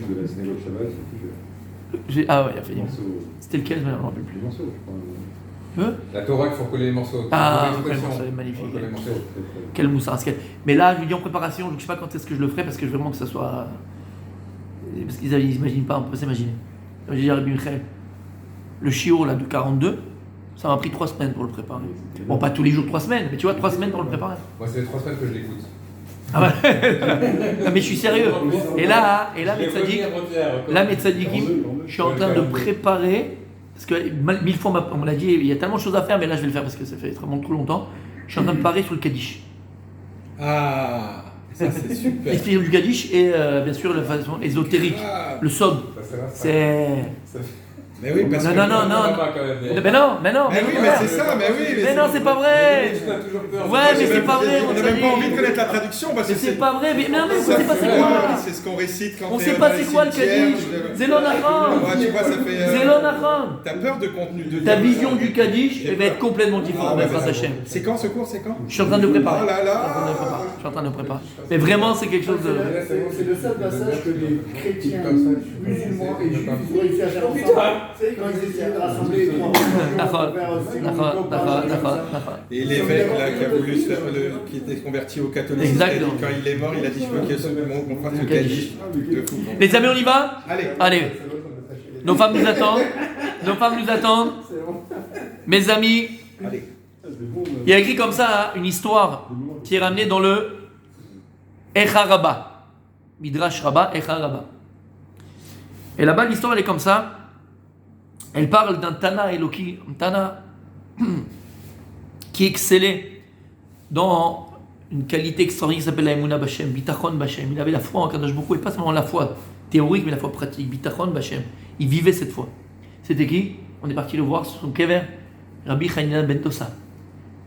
de la synagogue Shabbat, Ah ouais, il a fait. morceaux. C'était lequel? Je ne me rappelle plus. Les morceaux, je crois. La Torah, il faut coller les morceaux. Ah, Faut ouais, coller les c'est morceaux. magnifique. Faut coller les morceaux. Quel moussard. Mais là, je lui dis en préparation, je ne sais pas quand est-ce que je le ferai parce que je veux vraiment que ça soit. Parce qu'ils n'imaginent pas, on peut s'imaginer. Je dis à Rabbi Michael, le shiur là de 42, ça m'a pris 3 semaines pour le préparer. Bon, pas tous les jours 3 semaines, mais tu vois, 3 semaines pour le préparer. Moi, c'est les 3 semaines que je l'écoute. Ah ouais. Non, mais je suis sérieux. Et là, mes tzadikim, je suis en train de préparer, parce que 1000 fois on me l'a dit, il y a tellement de choses à faire, mais là je vais le faire parce que ça fait vraiment trop longtemps. Je suis en train de préparer sur le Kaddish. Ah, ça c'est super. Expliquer du Kaddish et bien sûr la façon ésotérique, le sod. C'est. Mais oui, parce Non, que. non, non, non. Mais non. Mais oui, mais c'est ça, mais oui. Mais non, c'est pas vrai. Ouais, mais c'est pas vrai. On n'a même pas envie de connaître la traduction parce Mais que c'est pas vrai. Mais non, mais on sait pas c'est ouais, quoi. c'est ce qu'on récite quand On t'es sait pas dans les c'est quoi le cimetières, Kaddish. Zélon Achron. Ouais, tu vois, ça fait. Zélon Achron. T'as peur de contenu de. Ta vision du Kaddish elle va être complètement différente. C'est quand ce cours, c'est quand? Je suis en train de le préparer. Oh là là. Je suis en train de le préparer. Mais vraiment, c'est quelque chose de. C'est le seul passage que les chrétiens, musulmans et juifs ont réussi à faire ensemble. C'est quand ils essayaient de rassembler les trois Et l'évêque là qui a voulu se faire qui était converti au catholicisme, Exactement. quand il est mort, il a dit je veux que ce monde qu'on fasse le Kaddish de fou. Les amis, on y va? Allez. Nos femmes nous attendent. Mes amis, il y a écrit comme ça une histoire qui est ramenée dans le Echa Rabba. Midrash Rabba, Echa Rabba. Et là-bas, l'histoire elle est comme ça. Elle parle d'un Tana Eloki, un Tana qui excellait dans une qualité extraordinaire qui s'appelle la Emunah Bashem, Bitachon Bashem. Il avait la foi en Kadosh Baruch Hu, et pas seulement la foi théorique, mais la foi pratique, Bitachon Bashem. Il vivait cette foi. C'était qui? On est parti le voir sur son kever, Rabbi Hanina ben Tosa.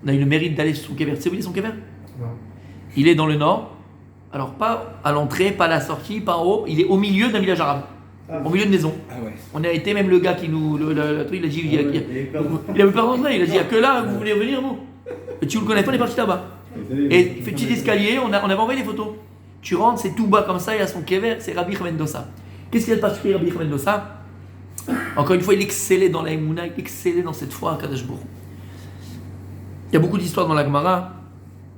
On a eu le mérite d'aller sur son kever. Tu sais où il est son kever? Non. Il est dans le nord, alors pas à l'entrée, pas à la sortie, pas en haut, il est au milieu d'un village arabe. Au milieu de maison. Ah ouais. On a été, même le gars qui nous. Le truc, il a dit. Il a eu peur d'entrer, il a dit il n'y a que là, vous voulez venir, vous. Et tu le connais pas, on est parti là-bas. Et il fait petit escalier, on avait envoyé des photos. Tu rentres, c'est tout bas comme ça, il a son kever, c'est Rabbi Mendoza. Qu'est-ce qu'il y a de particulier, Rabbi Mendoza? Encore une fois, il excellait dans la Emouna, il excellait dans cette foi à Kadosh Baruch Hu. Il y a beaucoup d'histoires dans la Gemara,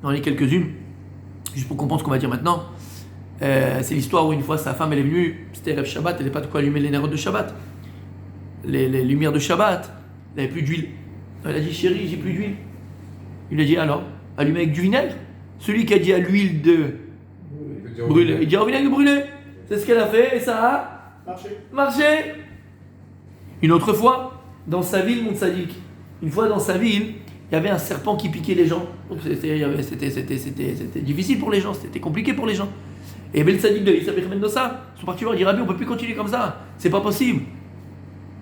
dans les quelques-unes, juste pour comprendre ce qu'on va dire maintenant. C'est l'histoire où une fois sa femme elle est venue, c'était Erev Shabbat, elle n'avait pas de quoi allumer les nérodes de Shabbat, les lumières de Shabbat, elle n'avait plus d'huile. Elle a dit chérie, j'ai plus d'huile. Il a dit alors, allumer avec du vinaigre. Celui qui a dit à l'huile de brûler, il dit au vinaigre de brûler. C'est ce qu'elle a fait et ça a marché. Une autre fois, dans sa ville, mon tzaddik, une fois dans sa ville, il y avait un serpent qui piquait les gens. Donc c'était difficile pour les gens, c'était compliqué pour les gens. Et le tzaddik de Issa Mendoza, ils sont partis voir, ils disent Rabbi, on ne peut plus continuer comme ça, c'est pas possible.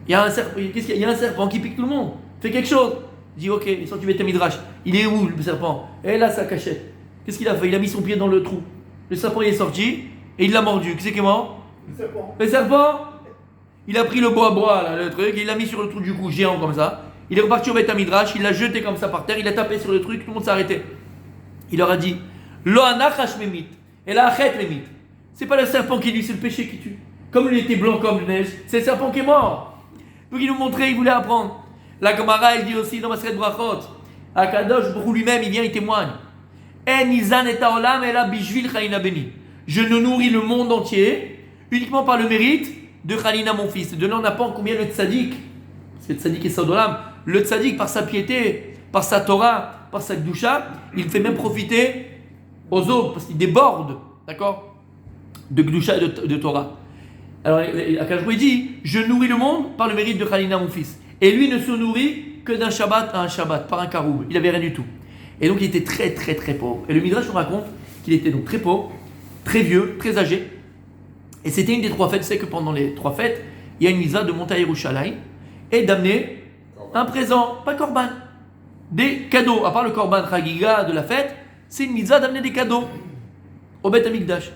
Il y a un serpent, qu'est-ce qu'il y a? Il y a un serpent qui pique tout le monde, fais quelque chose. Il dit ok, ils sont tu mets tes midrash. Il est où le serpent? Et là, sa cachette. Qu'est-ce qu'il a fait? Il a mis son pied dans le trou. Le serpent il est sorti et il l'a mordu. Qui c'est qui est mort? Le serpent. Il a pris le bois là, le truc, il l'a mis sur le trou du cou géant comme ça. Il est reparti au Beth Midrash, il l'a jeté comme ça par terre, il a tapé sur le truc, tout le monde s'est arrêté. Il leur a dit Lo anachash memit. Et là, achet memit. C'est pas le serpent qui tue, c'est le péché qui tue. Comme il était blanc comme neige, c'est le serpent qui est mort. Donc il nous montrait, il voulait apprendre. La Gemara, elle dit aussi dans Maseret Brachot, Akadosh Baruch Hu lui-même, il vient, il témoigne. En izan et haolam ela bishvil Chalina beni. Je ne nourris le monde entier uniquement par le mérite de Chalina mon fils. De là on apprend combien le tzaddik, parce que le tzaddik est Sodolam, le tzaddik par sa piété, par sa Torah, par sa Kedusha, il fait même profiter aux autres, parce qu'il déborde, d'accord, de Kedusha et de Torah. Alors Akadosh Baruch Hu dit, je nourris le monde par le mérite de Chalina mon fils. Et lui ne se nourrit que d'un Shabbat à un Shabbat, par un karoub. Il n'avait rien du tout. Et donc il était très très très pauvre. Et le Midrash nous raconte qu'il était donc très pauvre, très vieux, très âgé. Et c'était une des 3 fêtes. C'est que pendant les 3 fêtes, il y a une mitzvah de monter à Yerushalayim et d'amener un présent, pas korban, des cadeaux. À part le korban chagiga de la fête, c'est une mitzvah d'amener des cadeaux au Beth Amikdash.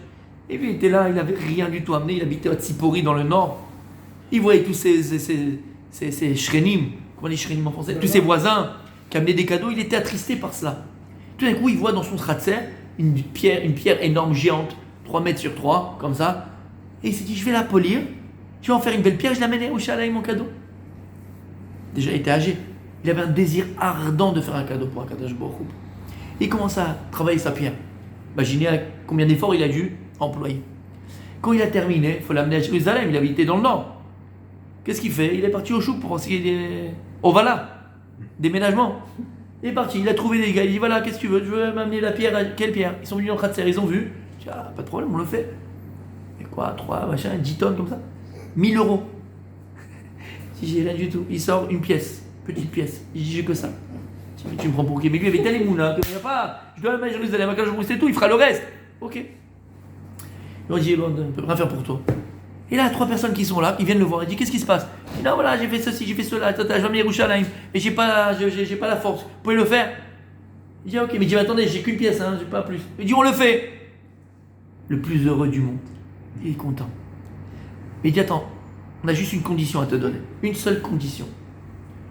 Et lui il était là, il n'avait rien du tout amené. Il habitait à Tzipori dans le nord. Il voyait tous ces shrenim, comment on dit shrenim en français, tous ses voisins qui amenaient des cadeaux, il était attristé par cela. Tout d'un coup, il voit dans son stratzer une pierre énorme, géante, 3 mètres sur 3, comme ça. Et il s'est dit, je vais la polir, je vais en faire une belle pierre, je l'amène au Shaddai, mon cadeau. Déjà, il était âgé. Il avait un désir ardent de faire un cadeau pour Akadosh Baruch Hu. Il commence à travailler sa pierre. Imaginez combien d'efforts il a dû employer. Quand il a terminé, il faut l'amener à Jérusalem, il habitait dans le nord. Qu'est-ce qu'il fait? Il est parti au chouk pour au Vala, déménagement. Il est parti, il a trouvé des gars, il dit voilà, qu'est-ce que tu veux? Je veux m'amener la pierre, quelle pierre? Ils sont venus en Khatser, ils ont vu. Je dis, ah, pas de problème, on le fait. Et quoi, 3, machin, 10 tonnes comme ça? 1000 €. Si j'ai rien du tout, il sort une pièce, petite pièce. Il dit, j'ai que ça. Tu me prends pour qui? Mais lui, il avait tel émouna, qu'il n'y a pas, je dois aller à Jérusalem, quand je c'est tout, il fera le reste. Ok. Il m'a dit, bon, on ne peut rien faire pour toi. Et là, 3 personnes qui sont là, qui viennent le voir, il dit, qu'est-ce qui se passe? Il dit, non, voilà, j'ai fait ceci, j'ai fait cela, je vais amener Yerushalayim, mais j'ai pas la force, vous pouvez le faire? Il dit, ok, mais il dit, attendez, j'ai qu'une pièce, j'ai pas plus. Il dit, on le fait. Le plus heureux du monde, il est content. Mais il dit, attends, on a juste une condition à te donner, une seule condition.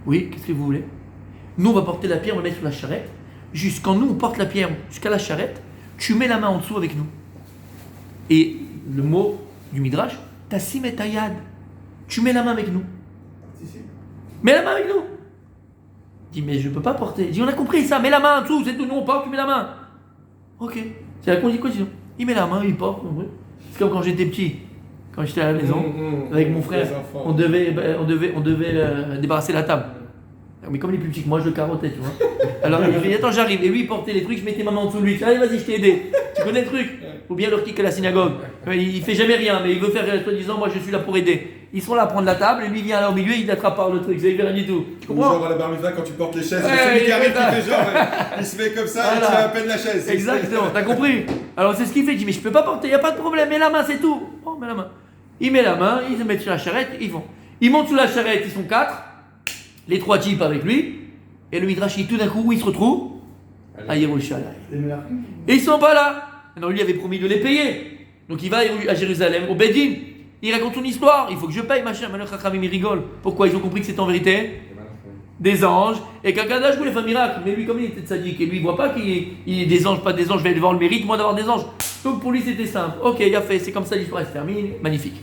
Oui, qu'est-ce que vous voulez? Nous, on va porter la pierre, on va la mettre sur la charrette. Quand nous, on porte la pierre jusqu'à la charrette, tu mets la main en dessous avec nous. Et le mot du Midrash, tassim et tayad. Tu mets la main avec nous. Mets la main avec nous. Il dit, mais je ne peux pas porter. Il dit, on a compris ça, mets la main en dessous, c'est tout, nous on porte, tu mets la main. Ok. C'est la condition. Il met la main, il porte. C'est comme quand j'étais petit. Quand j'étais à la maison, avec mon frère, on devait débarrasser la table. Mais comme il est plus petit que moi, je le carottais, tu vois. Alors il dit, attends, j'arrive. Et lui, il portait les trucs, je mettais ma main en dessous de lui. Allez, vas-y, je t'ai aidé. Tu connais le truc? Ou bien leur kick à la synagogue. Il fait jamais rien, mais il veut faire, soi-disant, moi je suis là pour aider. Ils sont là à prendre la table, et lui vient là au milieu, il attrape par le truc. Ça ne fait rien du tout. Tu comprends? Genre à la bar mitzvah, quand tu portes les chaises, celui qui arrive, tu fais genre, il se met comme ça, voilà. Et tu as à peine la chaise. Exactement, t'as compris? Alors c'est ce qu'il fait, il dit, mais je peux pas porter, il n'y a pas de problème, mets la main, c'est tout. Oh, mets la main. Il met la main, ils se mettent sur la charrette, ils vont. Ils montent sur la charrette, ils sont 4, les 3 types avec lui. Et le Midrash, tout d'un coup, où il se retrouve? À Yerushalayim. Et ils sont pas là. Alors lui avait promis de les payer. Donc il va à Jérusalem, au Bedin. Il raconte une histoire. Il faut que je paye, machin. Maintenant, Chachamim, il rigole. Pourquoi? Ils ont compris que c'est en vérité des anges. Et qu'Akadash voulait faire un miracle. Mais lui, comme il était tzaddik, et lui, il voit pas qu'il y ait des anges, pas des anges, je vais devoir le mérite, moi, d'avoir des anges. Donc pour lui, c'était simple. Ok, il a fait. C'est comme ça, l'histoire, elle se termine. Magnifique.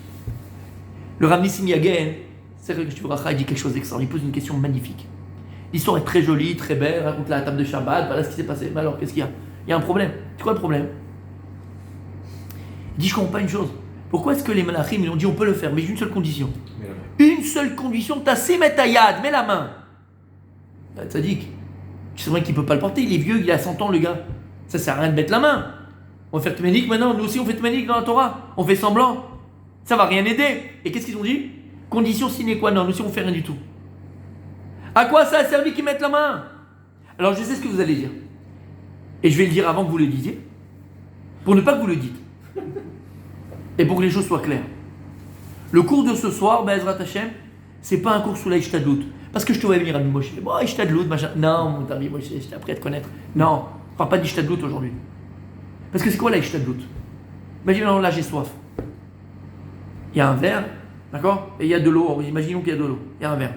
Le Rav Nissim Yagen, c'est vrai que je il dit quelque chose d'extraordinaire. Il pose une question magnifique. L'histoire est très jolie, très belle, raconte la table de Shabbat, voilà ce qui s'est passé. Mais alors, qu'est-ce qu'il y a? Il y a un problème. C'est quoi le problème? Il dit, je ne comprends pas une chose. Pourquoi est-ce que les malachim, ils ont dit, on peut le faire, mais j'ai une seule condition. Une seule condition, tassim et tayad, mets la main. Tzadik, c'est vrai qu'il ne peut pas le porter, il est vieux, il a 100 ans, le gars. Ça ne sert à rien de mettre la main. On va faire tménik maintenant, nous aussi on fait tménik dans la Torah. On fait semblant. Ça ne va rien aider. Et qu'est-ce qu'ils ont dit? Condition sine qua non, nous aussi on ne fait rien du tout. À quoi ça a servi qu'ils mettent la main? Alors je sais ce que vous allez dire. Et je vais le dire avant que vous le disiez. Pour ne pas que vous le dites. Et pour que les choses soient claires. Le cours de ce soir, Be'ezrat Hashem, c'est pas un cours sur la Ishtadlout. Parce que je te vois venir à Moshe. Bon, Ishtadlout, machin. Non, mon ami Moshe, j'étais appris à te connaître. Non, on parle pas d'Ishtadlout aujourd'hui. Parce que c'est quoi la Ishtadlout? Imaginons là, j'ai soif. Il y a un verre, d'accord? Et il y a de l'eau. Imaginons qu'il y a de l'eau. Il y a un verre.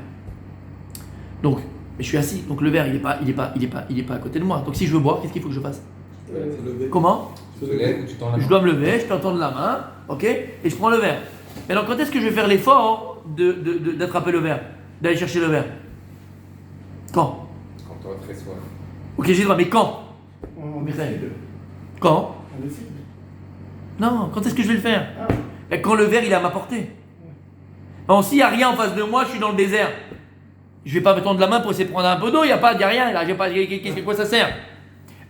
Donc, je suis assis, donc le verre il est pas à côté de moi. Donc si je veux boire, qu'est-ce qu'il faut que je fasse? Comment? Je dois me lever, je peux entendre la main, ok? Et je prends le verre. Alors quand est-ce que je vais faire l'effort d'attraper le verre, d'aller chercher le verre? Quand? Quand tu auras très soif. Ok, j'ai le droit, mais quand? Quand? Non, quand est-ce que je vais le faire? Quand le verre il est à ma portée. Non, s'il n'y a rien en face de moi, je suis dans le désert. Je ne vais pas me tendre la main pour essayer de prendre un peu d'eau, il n'y a rien, là, quoi ça sert?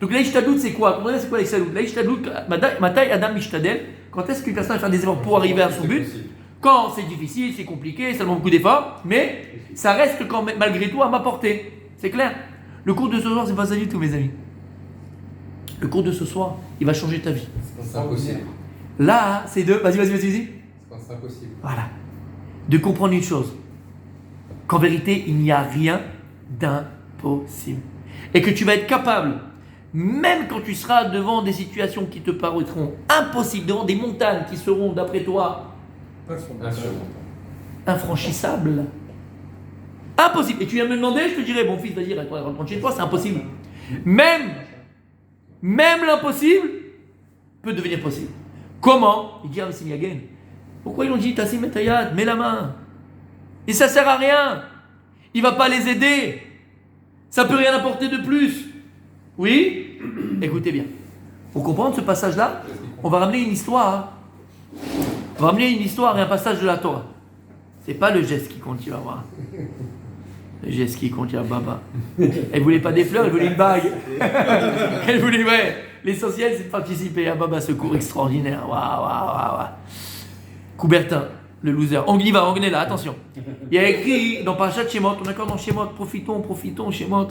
Donc l'Ishtadlout c'est quoi? Comprenez, c'est quoi l'Ishtadlout? L'Ishtadlout, Matai Adam Mishtadel, quand est-ce qu'une personne va faire des efforts pour arriver à son but? Quand c'est difficile, c'est compliqué, ça demande beaucoup d'efforts, mais ça reste quand même, malgré tout à ma portée. C'est clair? Le cours de ce soir, c'est pas ça du tout, mes amis. Le cours de ce soir, il va changer ta vie. C'est impossible. Là, c'est de... Vas-y. C'est impossible. Voilà. De comprendre une chose. Qu'en vérité, il n'y a rien d'impossible. Et que tu vas être capable, même quand tu seras devant des situations qui te paraîtront impossibles, devant des montagnes qui seront, d'après toi, infranchissables. Impossible. Et tu viens me demander, je te dirais, bon fils, vas-y, rentre chez toi, c'est impossible. Même l'impossible peut devenir possible. Comment? Il dit, c'est Yagen. Pourquoi ils ont dit Tassim et Tayad, mets la main? Et ça sert à rien. Il va pas les aider. Ça peut rien apporter de plus. Oui? Écoutez bien. Pour comprendre ce passage-là, on va ramener une histoire. On va ramener une histoire et un passage de la Torah. C'est pas le geste qui compte, tu vas voir. Le geste qui compte, il y a Baba. Elle voulait pas des fleurs, elle voulait une bague. Elle voulait, ouais. L'essentiel, c'est de participer à Baba, ce cours extraordinaire. Waouh. Coubertin, le loser. On y va, on est là, attention. Il y a écrit dans Parashat Shemot, on est encore dans Shemot, profitons, Shemot.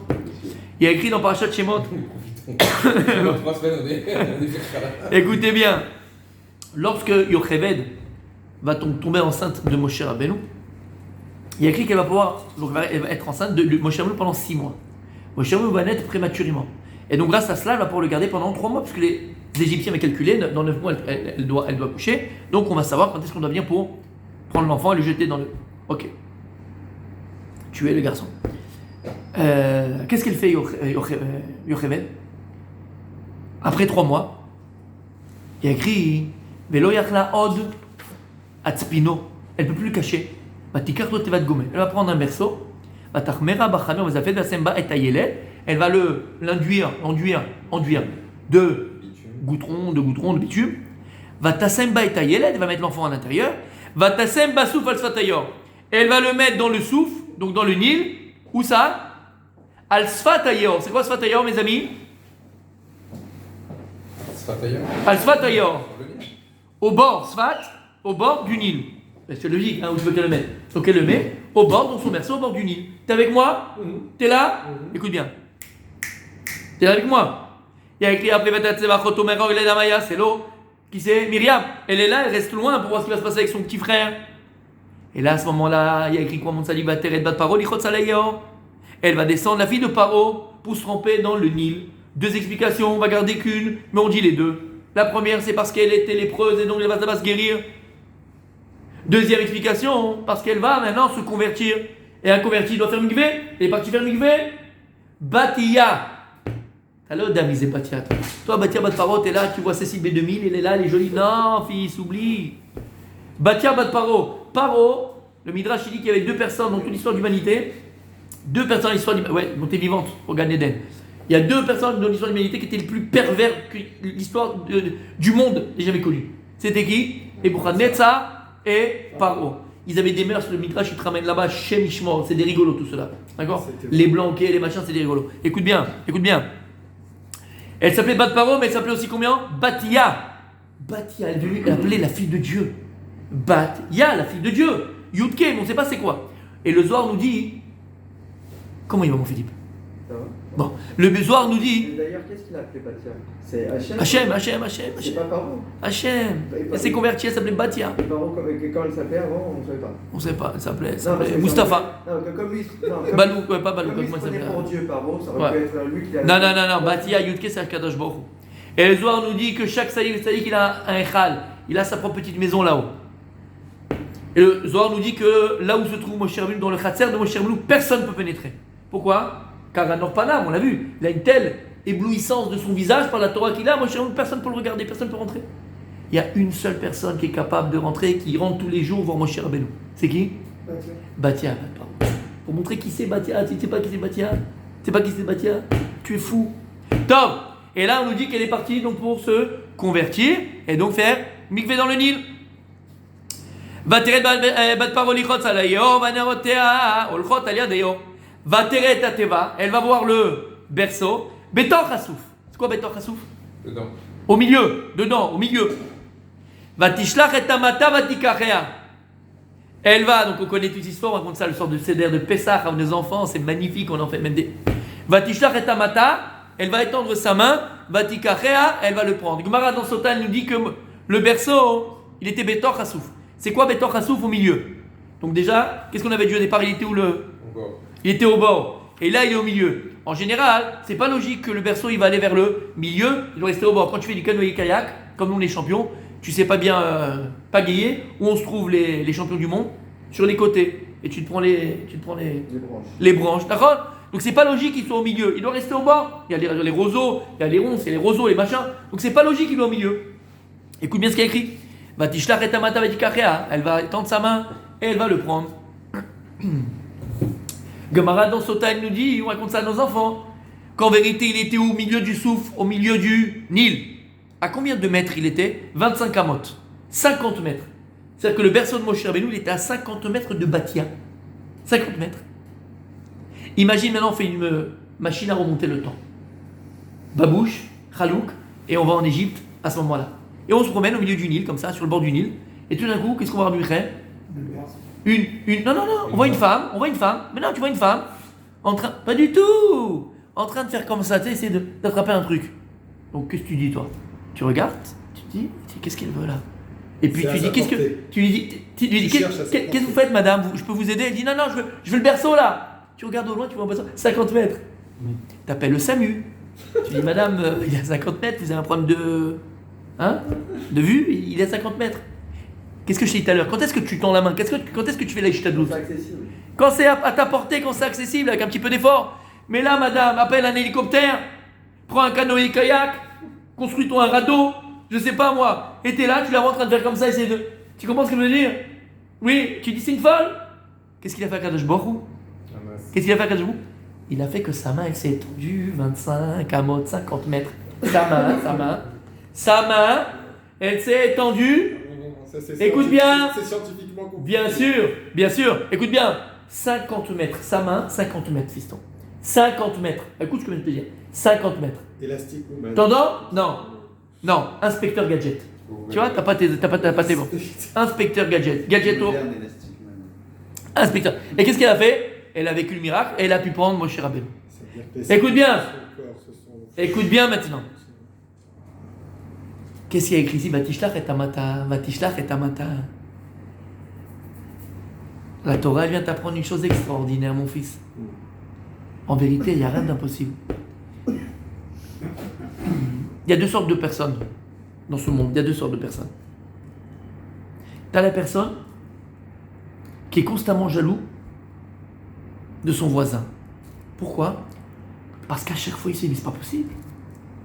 Il y a écrit dans Parashat Shemot. Dans 3 semaines, on est Écoutez bien. Lorsque Yocheved va tomber enceinte de Moshe Rabbeinu, il y a écrit qu'elle va pouvoir elle va être enceinte de Moshe Rabbeinu pendant 6 mois. Moshe Rabbeinu va naître prématurément. Et donc grâce à cela, elle va pouvoir le garder pendant 3 mois, parce que les Égyptiens avaient calculé, dans 9 mois, elle doit coucher. Donc on va savoir quand est-ce qu'on doit venir pour prendre l'enfant et le jeter dans le... Ok. Tuer le garçon. Qu'est-ce qu'elle fait Yocheved? Après 3 mois, il y a écrit Velo yachla od atzpino. Elle ne peut plus le cacher. Elle va prendre un berceau. Elle va l'enduire de goudron, de bitume. Elle va mettre l'enfant à l'intérieur. Elle va le mettre dans le souffle, donc dans le Nil. Où ça? Al Sfatayor. C'est quoi Sfatayor, mes amis? Al Sfatayor. Au bord, Sfat, au bord du Nil. C'est logique, où tu veux qu'elle le mette. Donc elle le met au bord, dans son berceau, au bord du Nil. T'es avec moi? T'es là? Écoute bien. T'es là avec moi? Il y a écrit après c'est l'eau. Qui c'est? Myriam. Elle est là, elle reste loin pour voir ce qui va se passer avec son petit frère. Et là, à ce moment-là, il y a écrit quoi? Mon sali bat paro lichot salayor. Elle va descendre, la fille de Paro, pour se tremper dans le Nil. 2 explications, on va garder qu'une, mais on dit les 2. La première, c'est parce qu'elle était lépreuse et donc elle va se guérir. Deuxième explication, parce qu'elle va maintenant se convertir. Et un converti doit faire mikvé. Elle est partie faire mikvé. Batia. Alors, Damisé Batia. Toi, Batia Bat Paro, t'es là, tu vois Cécile B2000, elle est là, elle est jolie. Non, fils, oublie. Batia Bat Paro. Paro, le Midrash il dit qu'il y avait 2 personnes dans toute l'histoire de l'humanité. 2 personnes dans l'histoire de l'humanité. Ouais, dont t'es vivante au Gan Eden. Il y a 2 personnes dans l'histoire de l'humanité qui étaient les plus pervers que l'histoire du monde n'ait jamais connue. C'était qui? Nebuchadnezzar et Paro. Ils avaient des mœurs, le Midrash, ils te ramènent là-bas, Shem Ishmor, c'est des rigolos tout cela. D'accord? Les blancs, les machins, c'est des rigolos. Écoute bien. Elle s'appelait Bat Paro, mais elle s'appelait aussi combien? Batia. Batia, elle appelait la fille de Dieu. Batia, la fille de Dieu. Yudke, on ne sait pas c'est quoi. Et le Zohar nous dit. Comment il va, mon Philippe? Ça va? Bon, le Zohar nous dit. Et d'ailleurs, qu'est-ce qu'il a appelé Batia? C'est Hachem. C'est pas Paro. Hachem. Elle s'est convertie, elle s'appelait Batia. Et Paro, quand elle s'appelait avant, on ne savait pas. On ne sait pas, elle s'appelait Mustapha. Non, comme lui. Balou, pas Balou, comme comment il s'appelait? pour Dieu, Paro, ça aurait pu être lui qui a. Non, Batia, Yudke, c'est Akadosh Baruch Hu. Et le Zohar nous dit que chaque saïd, il a un echal, il a sa propre petite maison là-haut. Et le Zohar nous dit que là où se trouve Moshe Rabbeinu, dans le Khatser de Moshe Rabbeinu, personne ne peut pénétrer. Pourquoi? Car à Norpanam, on l'a vu, il a une telle éblouissance de son visage par la Torah qu'il a, Moshe Rabbeinu, personne ne peut le regarder, personne ne peut rentrer. Il y a une seule personne qui est capable de rentrer, qui rentre tous les jours voir Moshe Rabbeinu. C'est qui? Batia. Pour montrer qui c'est Batia. Tu ne sais pas qui c'est Batia? Tu ne sais pas qui c'est Batia? Tu es fou. Top. Et là, on nous dit qu'elle est partie donc pour se convertir et donc faire mikvé dans le Nil. Vateret bat paro lichot salayor, vanerotea olchot aliadeyor. Vateret ateva, elle va voir le berceau. Betor chasouf. C'est quoi Betor chasouf? Dedans. Au milieu, dedans, au milieu. Vatishlach et amata vatikachea. Elle va, donc on connaît toute cette histoire, on raconte ça le sort de Seder de Pessah à nos enfants, c'est magnifique, on en fait même des. Vatishlach et amata, elle va étendre sa main, vatikachea, elle va le prendre. Gemara dans Sotan nous dit que le berceau, il était Betor chasouf. C'est quoi Betor chasouf au milieu? Donc déjà, qu'est-ce qu'on avait dit au départ? Il était où le? Il était au bord. Et là, il est au milieu. En général, c'est pas logique que le berceau il va aller vers le milieu, il doit rester au bord. Quand tu fais du canoë-kayak, comme nous les champions, tu sais pas bien pagayer où on se trouve les champions du monde, sur les côtés. Et tu te prends les branches. D'accord? Donc c'est pas logique qu'il soit au milieu. Il doit rester au bord. Il y a les roseaux, il y a les ronces, il y a les roseaux, les machins. Donc c'est pas logique qu'il soit au milieu. Écoute bien ce qu'il y a écrit. Vatishlach et amata vatikachea. Elle va tendre sa main et elle va le prendre. Gemara dans Sota, elle nous dit, on raconte ça à nos enfants, qu'en vérité, il était au milieu du Souf, au milieu du Nil. À combien de mètres il était? 25 amot. 50 mètres. C'est-à-dire que le berceau de Moshe Rabbeinu, il était à 50 mètres de Batia. 50 mètres. Imagine maintenant, on fait une machine à remonter le temps. Babouche, Khalouk, et on va en Égypte à ce moment-là. Et on se promène au milieu du Nil, comme ça, sur le bord du Nil. Et tout d'un coup, qu'est-ce qu'on va voir, Michael? Non, on voit une femme. Mais non, tu vois une femme en train, pas du tout, en train de faire comme ça, tu sais, essayer d'attraper un truc. Donc, qu'est-ce que tu dis, toi? Tu regardes, tu te dis, qu'est-ce qu'elle veut là? Et puis tu dis, tu lui dis, qu'est-ce que vous faites, madame? Je peux vous aider? Elle dit, non, je veux le berceau là. Tu regardes au loin, tu vois un berceau, 50 mètres. Tu appelles le SAMU. Tu dis, madame, il est à 50 mètres, vous avez un problème de vue, il est à 50 mètres. Qu'est-ce que je t'ai dit tout à l'heure? Quand est-ce que tu tends la main? Quand est-ce que tu fais la ishtadlout? C'est accessible. Quand c'est à ta portée, quand c'est accessible, avec un petit peu d'effort. Mais là, madame, appelle un hélicoptère, prends un canoë-kayak, construis-toi un radeau, je sais pas moi, et t'es là, tu la vois en train de faire comme ça, essayer de... Tu comprends ce que je veux dire? Oui, tu dis c'est une folle? Qu'est-ce qu'il a fait à Kadosh Baruch Hu? Qu'est-ce qu'il a fait à Kadosh Baruch Hu? Il a fait que sa main, elle s'est étendue 25 amot, 50 mètres. Sa main, elle s'est étendue. Écoute bien. C'est scientifiquement compliqué. Bien sûr. Écoute bien. 50 mètres. Sa main, 50 mètres, fiston. 50 mètres. Écoute ce que je viens de te dire. 50 mètres. Élastique ou mal? T'entends? Non. Inspecteur gadget. Tu vois, t'as pas tes bons. Inspecteur gadget. Gadgeto. Inspecteur. Et qu'est-ce qu'elle a fait? Elle a vécu le miracle et elle a pu prendre Moshe Rabbeinu. Écoute bien. Écoute bien maintenant. Qu'est-ce qu'il y a écrit ici? Vatishlach et amata. La Torah, elle vient t'apprendre une chose extraordinaire, mon fils. En vérité, il n'y a rien d'impossible. Il y a deux sortes de personnes dans ce monde. Il y a deux sortes de personnes. Tu as la personne qui est constamment jaloux de son voisin. Pourquoi? Parce qu'à chaque fois, il se dit, c'est pas possible.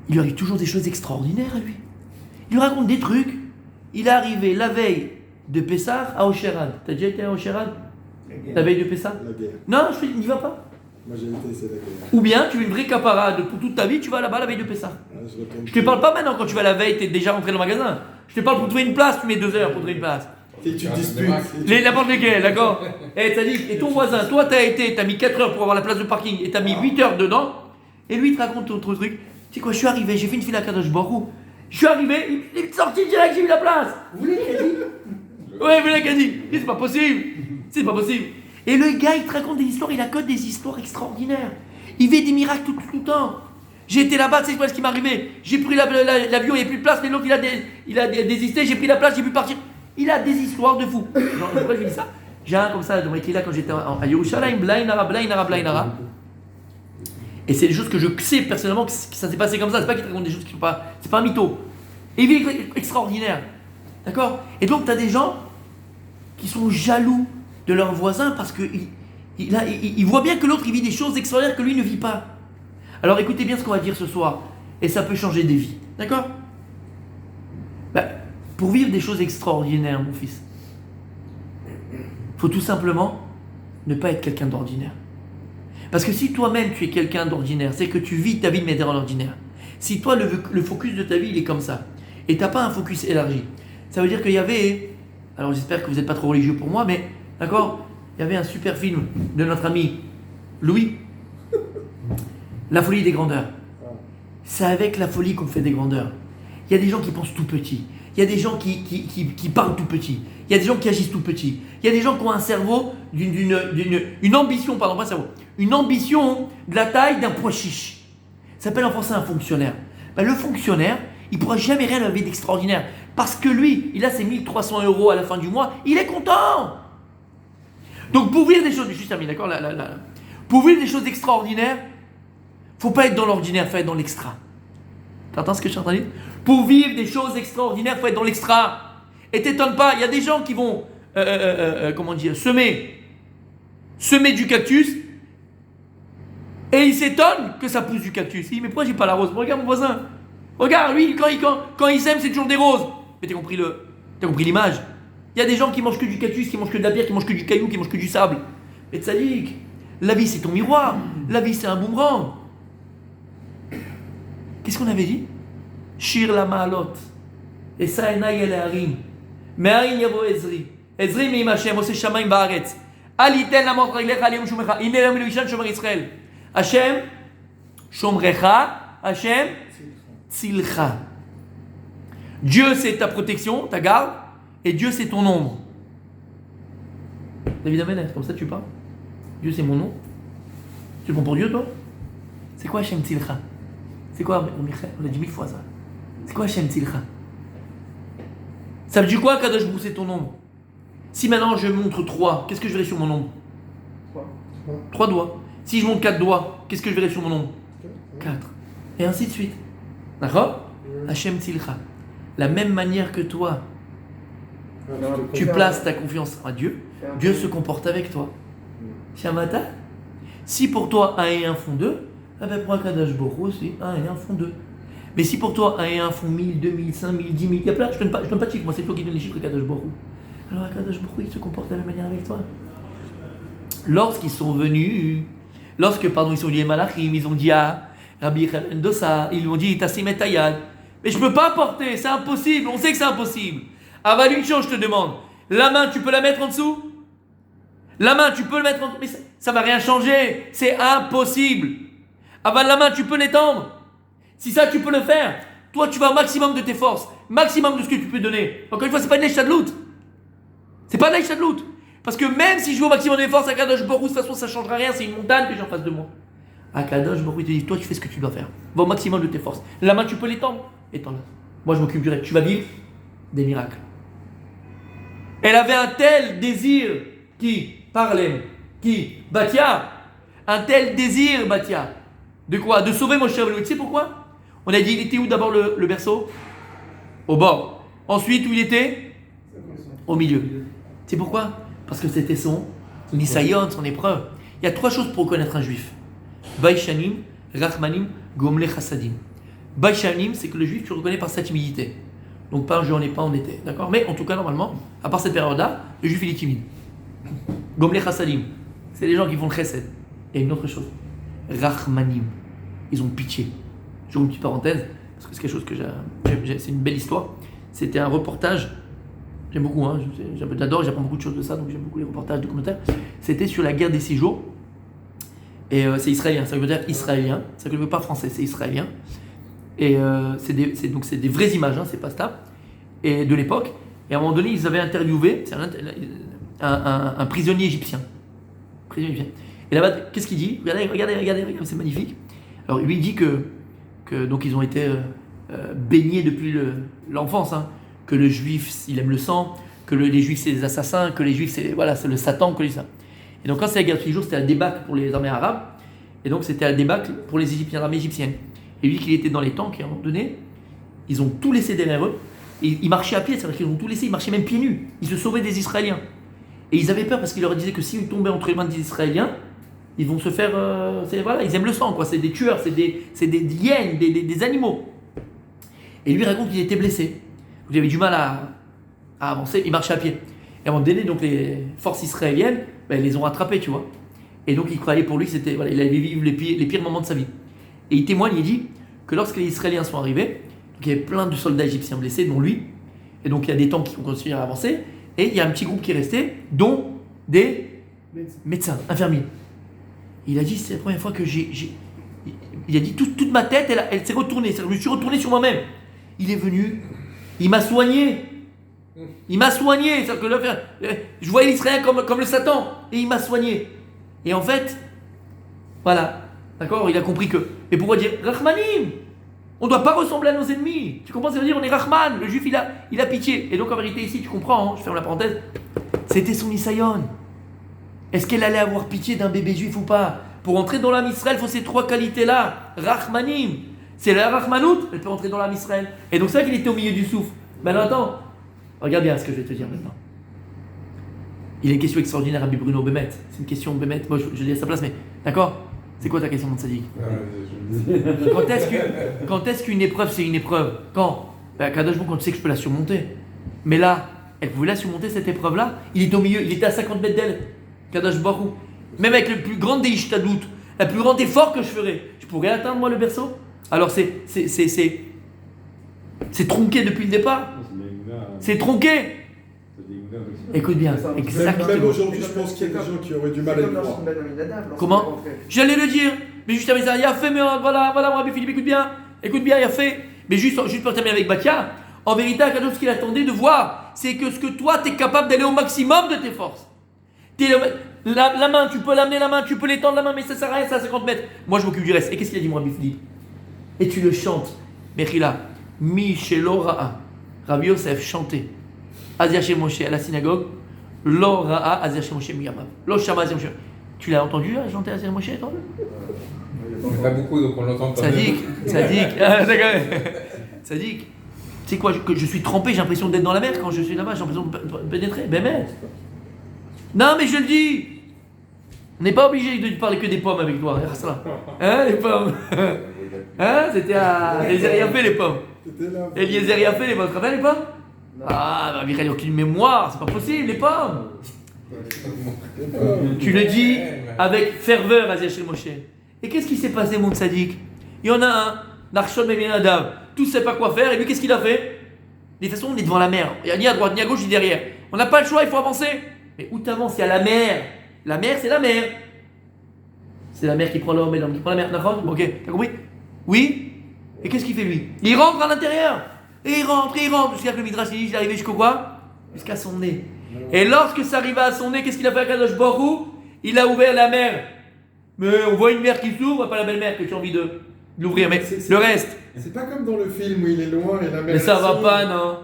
Il lui arrive toujours des choses extraordinaires à lui. Il lui raconte des trucs. Il est arrivé la veille de Pessah à Osherad. T'as déjà été à Osherad? La veille de Pessah? La guerre. Non, je n'y va pas. Moi j'ai été, c'est la guerre. Ou bien tu veux une vraie caparade pour toute ta vie, tu vas là-bas la veille de Pessah. Je te parle pas maintenant quand tu vas la veille, t'es déjà rentré dans le magasin. Je te parle pour trouver une place, tu mets 2 heures pour trouver une place. Et tu disputes. N'importe lesquels, d'accord? Et ton voisin, toi t'as mis 4 heures pour avoir la place de parking et t'as mis 8 heures dedans. Et lui il te raconte autre truc. Tu sais quoi, je suis arrivé, j'ai fait une file à Kadosh Baruch Hu. Je suis arrivé, il est sorti direct, j'ai eu la place. Vous voulez qu'elle dise? Ouais, mais là qu'elle dit, c'est pas possible. C'est pas possible. Et le gars, il te raconte des histoires, il a que des histoires extraordinaires. Il vit des miracles tout le temps. J'ai été là-bas, tu sais quoi ce qui m'est arrivé? J'ai pris l'avion, il n'y a plus de place, mais l'autre il a désisté, j'ai pris la place, j'ai pu partir. Il a des histoires de fou. Genre, pourquoi je dis ça? J'ai un comme ça, qui est là quand j'étais à Yerushalayim, Blainara. Et c'est des choses que je sais personnellement que ça s'est passé comme ça. C'est pas qu'il te raconte des choses qui sont pas. C'est pas un mytho. Et il vit extraordinaire. D'accord? Et donc, tu as des gens qui sont jaloux de leurs voisins parce qu'ils voient bien que l'autre il vit des choses extraordinaires que lui ne vit pas. Alors écoutez bien ce qu'on va dire ce soir. Et ça peut changer des vies. D'accord? Pour vivre des choses extraordinaires, mon fils, il faut tout simplement ne pas être quelqu'un d'ordinaire. Parce que si toi-même tu es quelqu'un d'ordinaire, c'est que tu vis ta vie de manière ordinaire. Si toi le focus de ta vie il est comme ça, et tu n'as pas un focus élargi, ça veut dire qu'il y avait, alors j'espère que vous n'êtes pas trop religieux pour moi, mais d'accord, il y avait un super film de notre ami Louis, La folie des grandeurs. C'est avec la folie qu'on fait des grandeurs. Il y a des gens qui pensent tout petit, il y a des gens qui parlent tout petit, il y a des gens qui agissent tout petit, il y a des gens qui ont un cerveau une ambition, pardon, pas un cerveau, une ambition de la taille d'un pois chiche. Ça s'appelle en français un fonctionnaire. Le fonctionnaire, il ne pourra jamais rien avoir d'extraordinaire. Parce que lui, il a ses 1 300 € à la fin du mois, il est content. Donc pour vivre des choses, juste terminé, d'accord, pour vivre des choses extraordinaires, il ne faut pas être dans l'ordinaire, il faut être dans l'extra. Tu entends ce que je suis en train de dire? Pour vivre des choses extraordinaires, il faut être dans l'extra. Et t'étonne pas, il y a des gens qui vont, semer du cactus, et ils s'étonnent que ça pousse du cactus. Il dit, mais pourquoi j'ai pas la rose? Regarde mon voisin. Regarde, lui, quand il sème, c'est toujours des roses. Mais t'as compris Tu as compris l'image? Il y a des gens qui mangent que du cactus, qui mangent que de la pierre, qui mangent que du caillou, qui mangent que du sable. Mais tzaddik, la vie c'est ton miroir, la vie c'est un boomerang. Qu'est-ce qu'on avait dit? Shir la ma'alot. Et ça enay el harim. Me'arin yavo Ezri. Ezri me'im Hashem, ose shamayim ba'aretz. Aliten la montre reglecha aliyom shumecha. Ine l'am elohishan shomer Israël. Hashem, shomrecha. Hashem, tzilcha. Dieu c'est ta protection, ta garde. Et Dieu c'est ton ombre. David Amen, comme ça tu parles. Dieu c'est mon nom. Tu prends pour Dieu toi? C'est quoi Hashem tzilcha? C'est quoi, Michael? On l'a dit 1000 fois ça. C'est quoi Hashem tzilcha? Ça veut dire quoi, Kadosh Baruch Hu, c'est ton ombre? Si maintenant je montre 3, qu'est-ce que je verrai sur mon ombre? 3 doigts. Si je montre 4 doigts, qu'est-ce que je verrai sur mon ombre? 4. Et ainsi de suite. D'accord? Hashem tzilcha. La même manière que toi, tu places ta confiance en Dieu, Dieu se comporte avec toi. Shamata? Si pour toi 1 et 1 font 2, ah ben pour un Kadosh Baruch Hu aussi, 1 et 1 font 2. Mais si pour toi 1 et 1 font 1000, 2000, 5000, 10 000, il y a plein, je donne pas de chiffres, moi c'est toi qui donne les chiffres Kadosh Baruch Hu. Alors Kadosh Baruch Hu il se comporte de la même manière avec toi. Lorsqu'ils sont venus, ils sont dit Malachim, ils ont dit à Rabbi Dosa, ils lui ont dit Tassim et Tayad. Mais je peux pas porter, c'est impossible, on sait que c'est impossible. Aval une chose, je te demande, la main tu peux la mettre en dessous? La main tu peux le mettre en dessous? Mais ça va rien changer, c'est impossible. Aval la main tu peux l'étendre? Si ça tu peux le faire, toi tu vas au maximum de tes forces, maximum de ce que tu peux donner. Encore une fois, c'est pas une l'échadlout. C'est pas une l'échadlout. Parce que même si je vais au maximum de mes forces, à Kadosh Baruch Hu, de toute façon ça changera rien, c'est une montagne que j'ai en face de moi. À Kadosh Baruch Hu, il te dit, toi tu fais ce que tu dois faire. Va au maximum de tes forces. La main tu peux l'étendre? Étends-la. Moi je m'occupe du reste. Tu vas vivre des miracles. Elle avait un tel désir qui parlait, Batia, un tel désir, Batia. De quoi? De sauver Moshe Rabbeinu. Tu sais pourquoi? On a dit, il était où d'abord le berceau? Au bord. Ensuite, où il était? Au milieu. Tu sais pourquoi? Parce que c'était son nisayon, son épreuve. Il y a 3 choses pour reconnaître un juif. Baishanim, Rachmanim, Gomle Chassadim. Baishanim, c'est que le juif, tu le reconnais par sa timidité. Donc pas un jour on n'est pas en été. D'accord? Mais en tout cas, normalement, à part cette période-là, le juif il est timide. Gomle Chassadim, c'est les gens qui font le chesed. Il y a une autre chose. Rachmanim, ils ont pitié. J'ouvre une petite parenthèse, parce que c'est quelque chose que c'est une belle histoire. C'était un reportage, j'aime beaucoup, hein, j'adore, j'apprends beaucoup de choses de ça, donc j'aime beaucoup les reportages documentaires. C'était sur la guerre des 6 jours, et c'est israélien, ça veut dire israélien, ça ne veut pas français, c'est israélien. Et c'est des vraies images, hein, c'est pas stable, et de l'époque. Et à un moment donné, ils avaient interviewé un prisonnier égyptien. Et là-bas, qu'est-ce qu'il dit? Regardez, c'est magnifique. Alors, lui dit que donc ils ont été baignés depuis l'enfance, hein, que le juif, il aime le sang, que les juifs, c'est des assassins, que les juifs, c'est le Satan, que ça. Et donc, quand c'est la guerre de 6 jours, c'était la débâcle pour les armées arabes, et donc c'était la débâcle pour les Égyptiens, l'armée égyptienne. Et lui, qu'il était dans les tanks, et à un moment donné, ils ont tout laissé derrière eux, et ils marchaient à pied, c'est-à-dire qu'ils ont tout laissé, ils marchaient même pieds nus, ils se sauvaient des Israéliens. Et ils avaient peur parce qu'ils leur disaient que s'ils tombaient entre les mains des Israéliens, ils vont se faire. Ils aiment le sang, quoi. C'est des tueurs, c'est des hyènes, des animaux. Et lui raconte qu'il était blessé. Il avait du mal à avancer, il marchait à pied. Et à un moment donné, donc les forces israéliennes, ils les ont rattrapés, tu vois. Et donc il croyait pour lui, il avait vécu les pires moments de sa vie. Et il témoigne, il dit que lorsque les Israéliens sont arrivés, donc il y avait plein de soldats égyptiens blessés, dont lui. Et donc il y a des tanks qui ont continué à avancer. Et il y a un petit groupe qui est resté, dont des médecins, infirmiers. Il a dit, c'est la première fois que il a dit, toute ma tête, elle s'est retournée. Je me suis retourné sur moi-même. Il est venu, il m'a soigné. C'est-à-dire que là, je voyais l'Israélien comme le Satan. Et il m'a soigné. Et en fait, voilà. D'accord? Il a compris que. Mais pourquoi dire Rachmanim? On ne doit pas ressembler à nos ennemis. Tu comprends? Ça veut dire on est Rahman. Le juif, il a pitié. Et donc en vérité, ici, tu comprends, hein, je ferme la parenthèse. C'était son Nisayon. Est-ce qu'elle allait avoir pitié d'un bébé juif ou pas? Pour entrer dans l'âme Israël, il faut ces 3 qualités-là. Rachmanim. C'est la Rachmanout, elle peut entrer dans l'âme Israël. Et donc c'est vrai qu'il était au milieu du souffle. Mais alors attends, regarde bien ce que je vais te dire maintenant. Il y a une question extraordinaire à Rabbi Bruno Bémet. C'est une question Bémet, moi je l'ai à sa place, mais d'accord? C'est quoi ta question, mon tzaddik? Quand est-ce qu'une épreuve c'est une épreuve? Quand? Kadosh Baruch Hu, quand tu sais que je peux la surmonter. Mais là, elle pouvait la surmonter cette épreuve-là. Il était au milieu, il était à 50 mètres d'elle. Kadosh Baruch Hu. Même avec le plus grand déishtadout, le plus grand effort que je ferais, je pourrais atteindre moi le berceau. Alors c'est tronqué depuis le départ. C'est tronqué. Écoute bien, Même exactement. aujourd'hui, je pense qu'il y a des gens qui auraient du mal à y croire. Comment? J'allais le dire, mais juste avec ça, il a fait, mais voilà, mon Rabbi Philippe, écoute bien, il a fait. Mais juste pour terminer avec Batia, en vérité, Akadosh, ce qu'il attendait de voir, c'est que ce que toi, tu es capable d'aller au maximum de tes forces. La main, tu peux l'amener la main, tu peux l'étendre la main, mais ça sert à rien, c'est à 50 mètres. Moi, je m'occupe du reste. Et qu'est-ce qu'il a dit, mon Rabbi Philippe? Et tu le chantes. Mechila, Mi Shelo Ra'a. Rabbi Yosef chantait. Azir chez Moshe à la synagogue. Lo Ra'a Azir chez Moshe Miyamav. Lo Shama Azir Moshe. Tu l'as entendu chanter Azir Moshe, toi? Pas beaucoup, donc on l'entend pas. Sadique. Tu sais quoi, que je suis trempé, j'ai l'impression d'être dans la mer quand je suis là-bas, j'ai l'impression de pénétrer. Ben merde. Non, mais je le dis. On n'est pas obligé de parler que des pommes avec toi. Hein, les pommes. Hein, c'était à Eliezer Yafé, les pommes. Eliezer Yafé, les pommes. Tu te rappelles les pommes? Ah, bah, il n'y a aucune mémoire, c'est pas possible, les pommes. Tu le dis avec ferveur à Zéchel Moshe. Et qu'est-ce qui s'est passé, mon tzaddik? Il y en a un, Narshon Meminadav, tout ne sait pas quoi faire, et lui, qu'est-ce qu'il a fait? De toute façon, on est devant la mer. Il n'y a ni à droite, ni à gauche, ni derrière. On n'a pas le choix, il faut avancer. Mais où t'avances? Il y a la mer. La mer, c'est la mer. C'est la mer qui prend l'homme et l'homme qui prend la mer. D'accord? Ok, t'as compris? Oui? Et qu'est-ce qu'il fait, lui? Il rentre à l'intérieur. Et il rentre, jusqu'à que le Midrash il est arrivé jusqu'au quoi? Jusqu'à son nez. Et lorsque ça arriva à son nez, qu'est-ce qu'il a fait à Kadosh Baruch Hu? Il a ouvert la mer. Mais on voit une mer qui s'ouvre, pas la belle mer que tu as envie de l'ouvrir. Mais le reste. C'est pas comme dans le film où il est loin et la mer. Mais ça va s'ouvre. pas, non.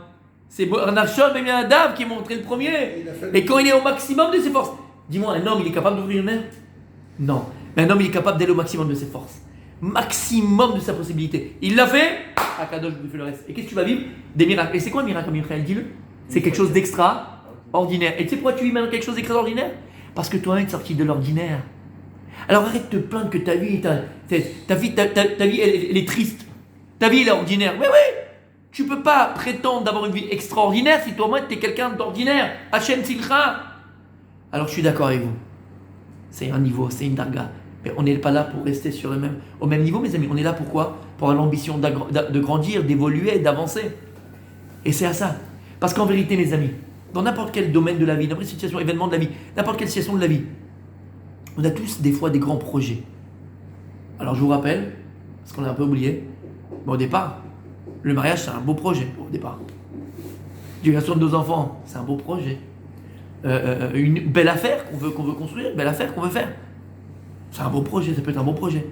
C'est Narshon Meminadav qui montré le premier. Et quand il est au maximum de ses forces. Dis-moi, un homme, il est capable d'ouvrir une mer? Non. Mais un homme, il est capable d'aller au maximum de ses forces. Maximum de sa possibilité. Il l'a fait, Akadosh lui fait le reste. Et qu'est-ce que tu vas vivre? Des miracles. Et c'est quoi un miracle, Michael? Dis-le. C'est quelque chose d'extraordinaire. Et tu sais pourquoi tu vis maintenant quelque chose d'extraordinaire? Parce que toi-même, tu es sorti de l'ordinaire. Alors arrête de te plaindre que ta vie, ta vie elle est triste. Ta vie, elle est ordinaire. Oui. Tu peux pas prétendre d'avoir une vie extraordinaire si toi-même, tu es quelqu'un d'ordinaire. Hachem Silcha. Alors je suis d'accord avec vous. C'est un niveau, c'est une darga. Mais on n'est pas là pour rester au même niveau, mes amis. On est là pourquoi? Pour avoir l'ambition de grandir, d'évoluer, d'avancer. Et c'est à ça. Parce qu'en vérité, mes amis, dans n'importe quel domaine de la vie, n'importe quelle situation, événement de la vie, n'importe quelle situation de la vie, on a tous des fois des grands projets. Alors je vous rappelle, parce qu'on a un peu oublié, mais au départ, le mariage c'est un beau projet au départ. L'éducation de nos enfants, c'est un beau projet. Une belle affaire qu'on veut construire, une belle affaire qu'on veut faire. C'est un beau projet, ça peut être un beau projet.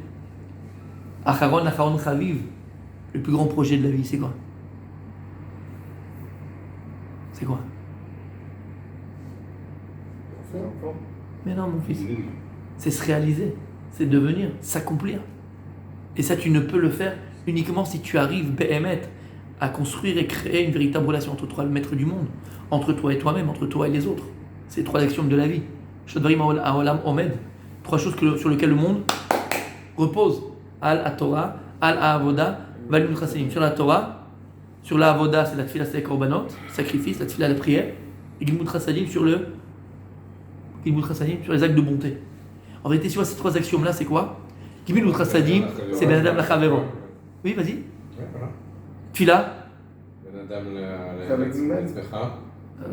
Acharon Chaviv, le plus grand projet de la vie, c'est quoi? C'est quoi? Mais non, mon fils. C'est se réaliser, c'est devenir, s'accomplir. Et ça, tu ne peux le faire uniquement si tu arrives, Béhémet, à construire et créer une véritable relation entre toi et le maître du monde, entre toi et toi-même, entre toi et les autres. C'est 3 axiomes de la vie. Shodvarim Haolam Omed. 3 choses sur lesquelles le monde repose. Al-Torah, Al-Avoda, Valmut Chasadim. Sur la Torah, sur la Avoda, c'est la tfila, c'est les korbanot, sacrifice, la tfila, la prière. Et Gilmut Chasadim sur les actes de bonté. En vérité, si tu vois ces 3 axiomes-là, c'est quoi? Gilmut Chasadim, c'est Ben Adam Lachavero. Oui, vas-y. Tfila. Ben Adam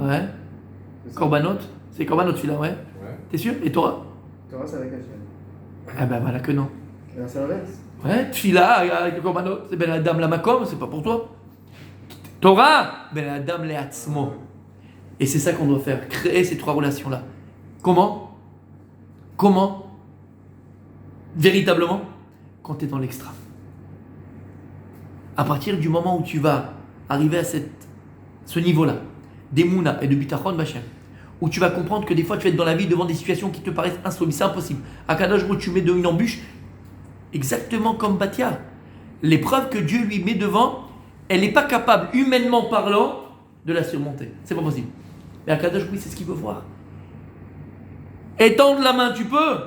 Ouais. Korbanot, c'est Korbanot celui-là, ouais. T'es sûr? Et Torah? Torah, c'est avec Hachem. Ah ben voilà que non. C'est l'inverse. Ouais, Tfila avec le Korbanot, c'est Ben Adam la Makom, c'est pas pour toi. Torah, Ben Adam le Atzmo. Et c'est ça qu'on doit faire, créer ces 3 relations-là. Comment? Véritablement, quand tu es dans l'extra. À partir du moment où tu vas arriver à ce niveau-là, d'Emouna et de Bitachon Bachem, où tu vas comprendre que des fois tu vas être dans la vie devant des situations qui te paraissent insolubles, c'est impossible. À Kadosh, tu mets une embûche, exactement comme Batia. L'épreuve que Dieu lui met devant, elle n'est pas capable, humainement parlant, de la surmonter. C'est pas possible. Mais à Kadosh, oui, c'est ce qu'il veut voir. Étendre la main, tu peux.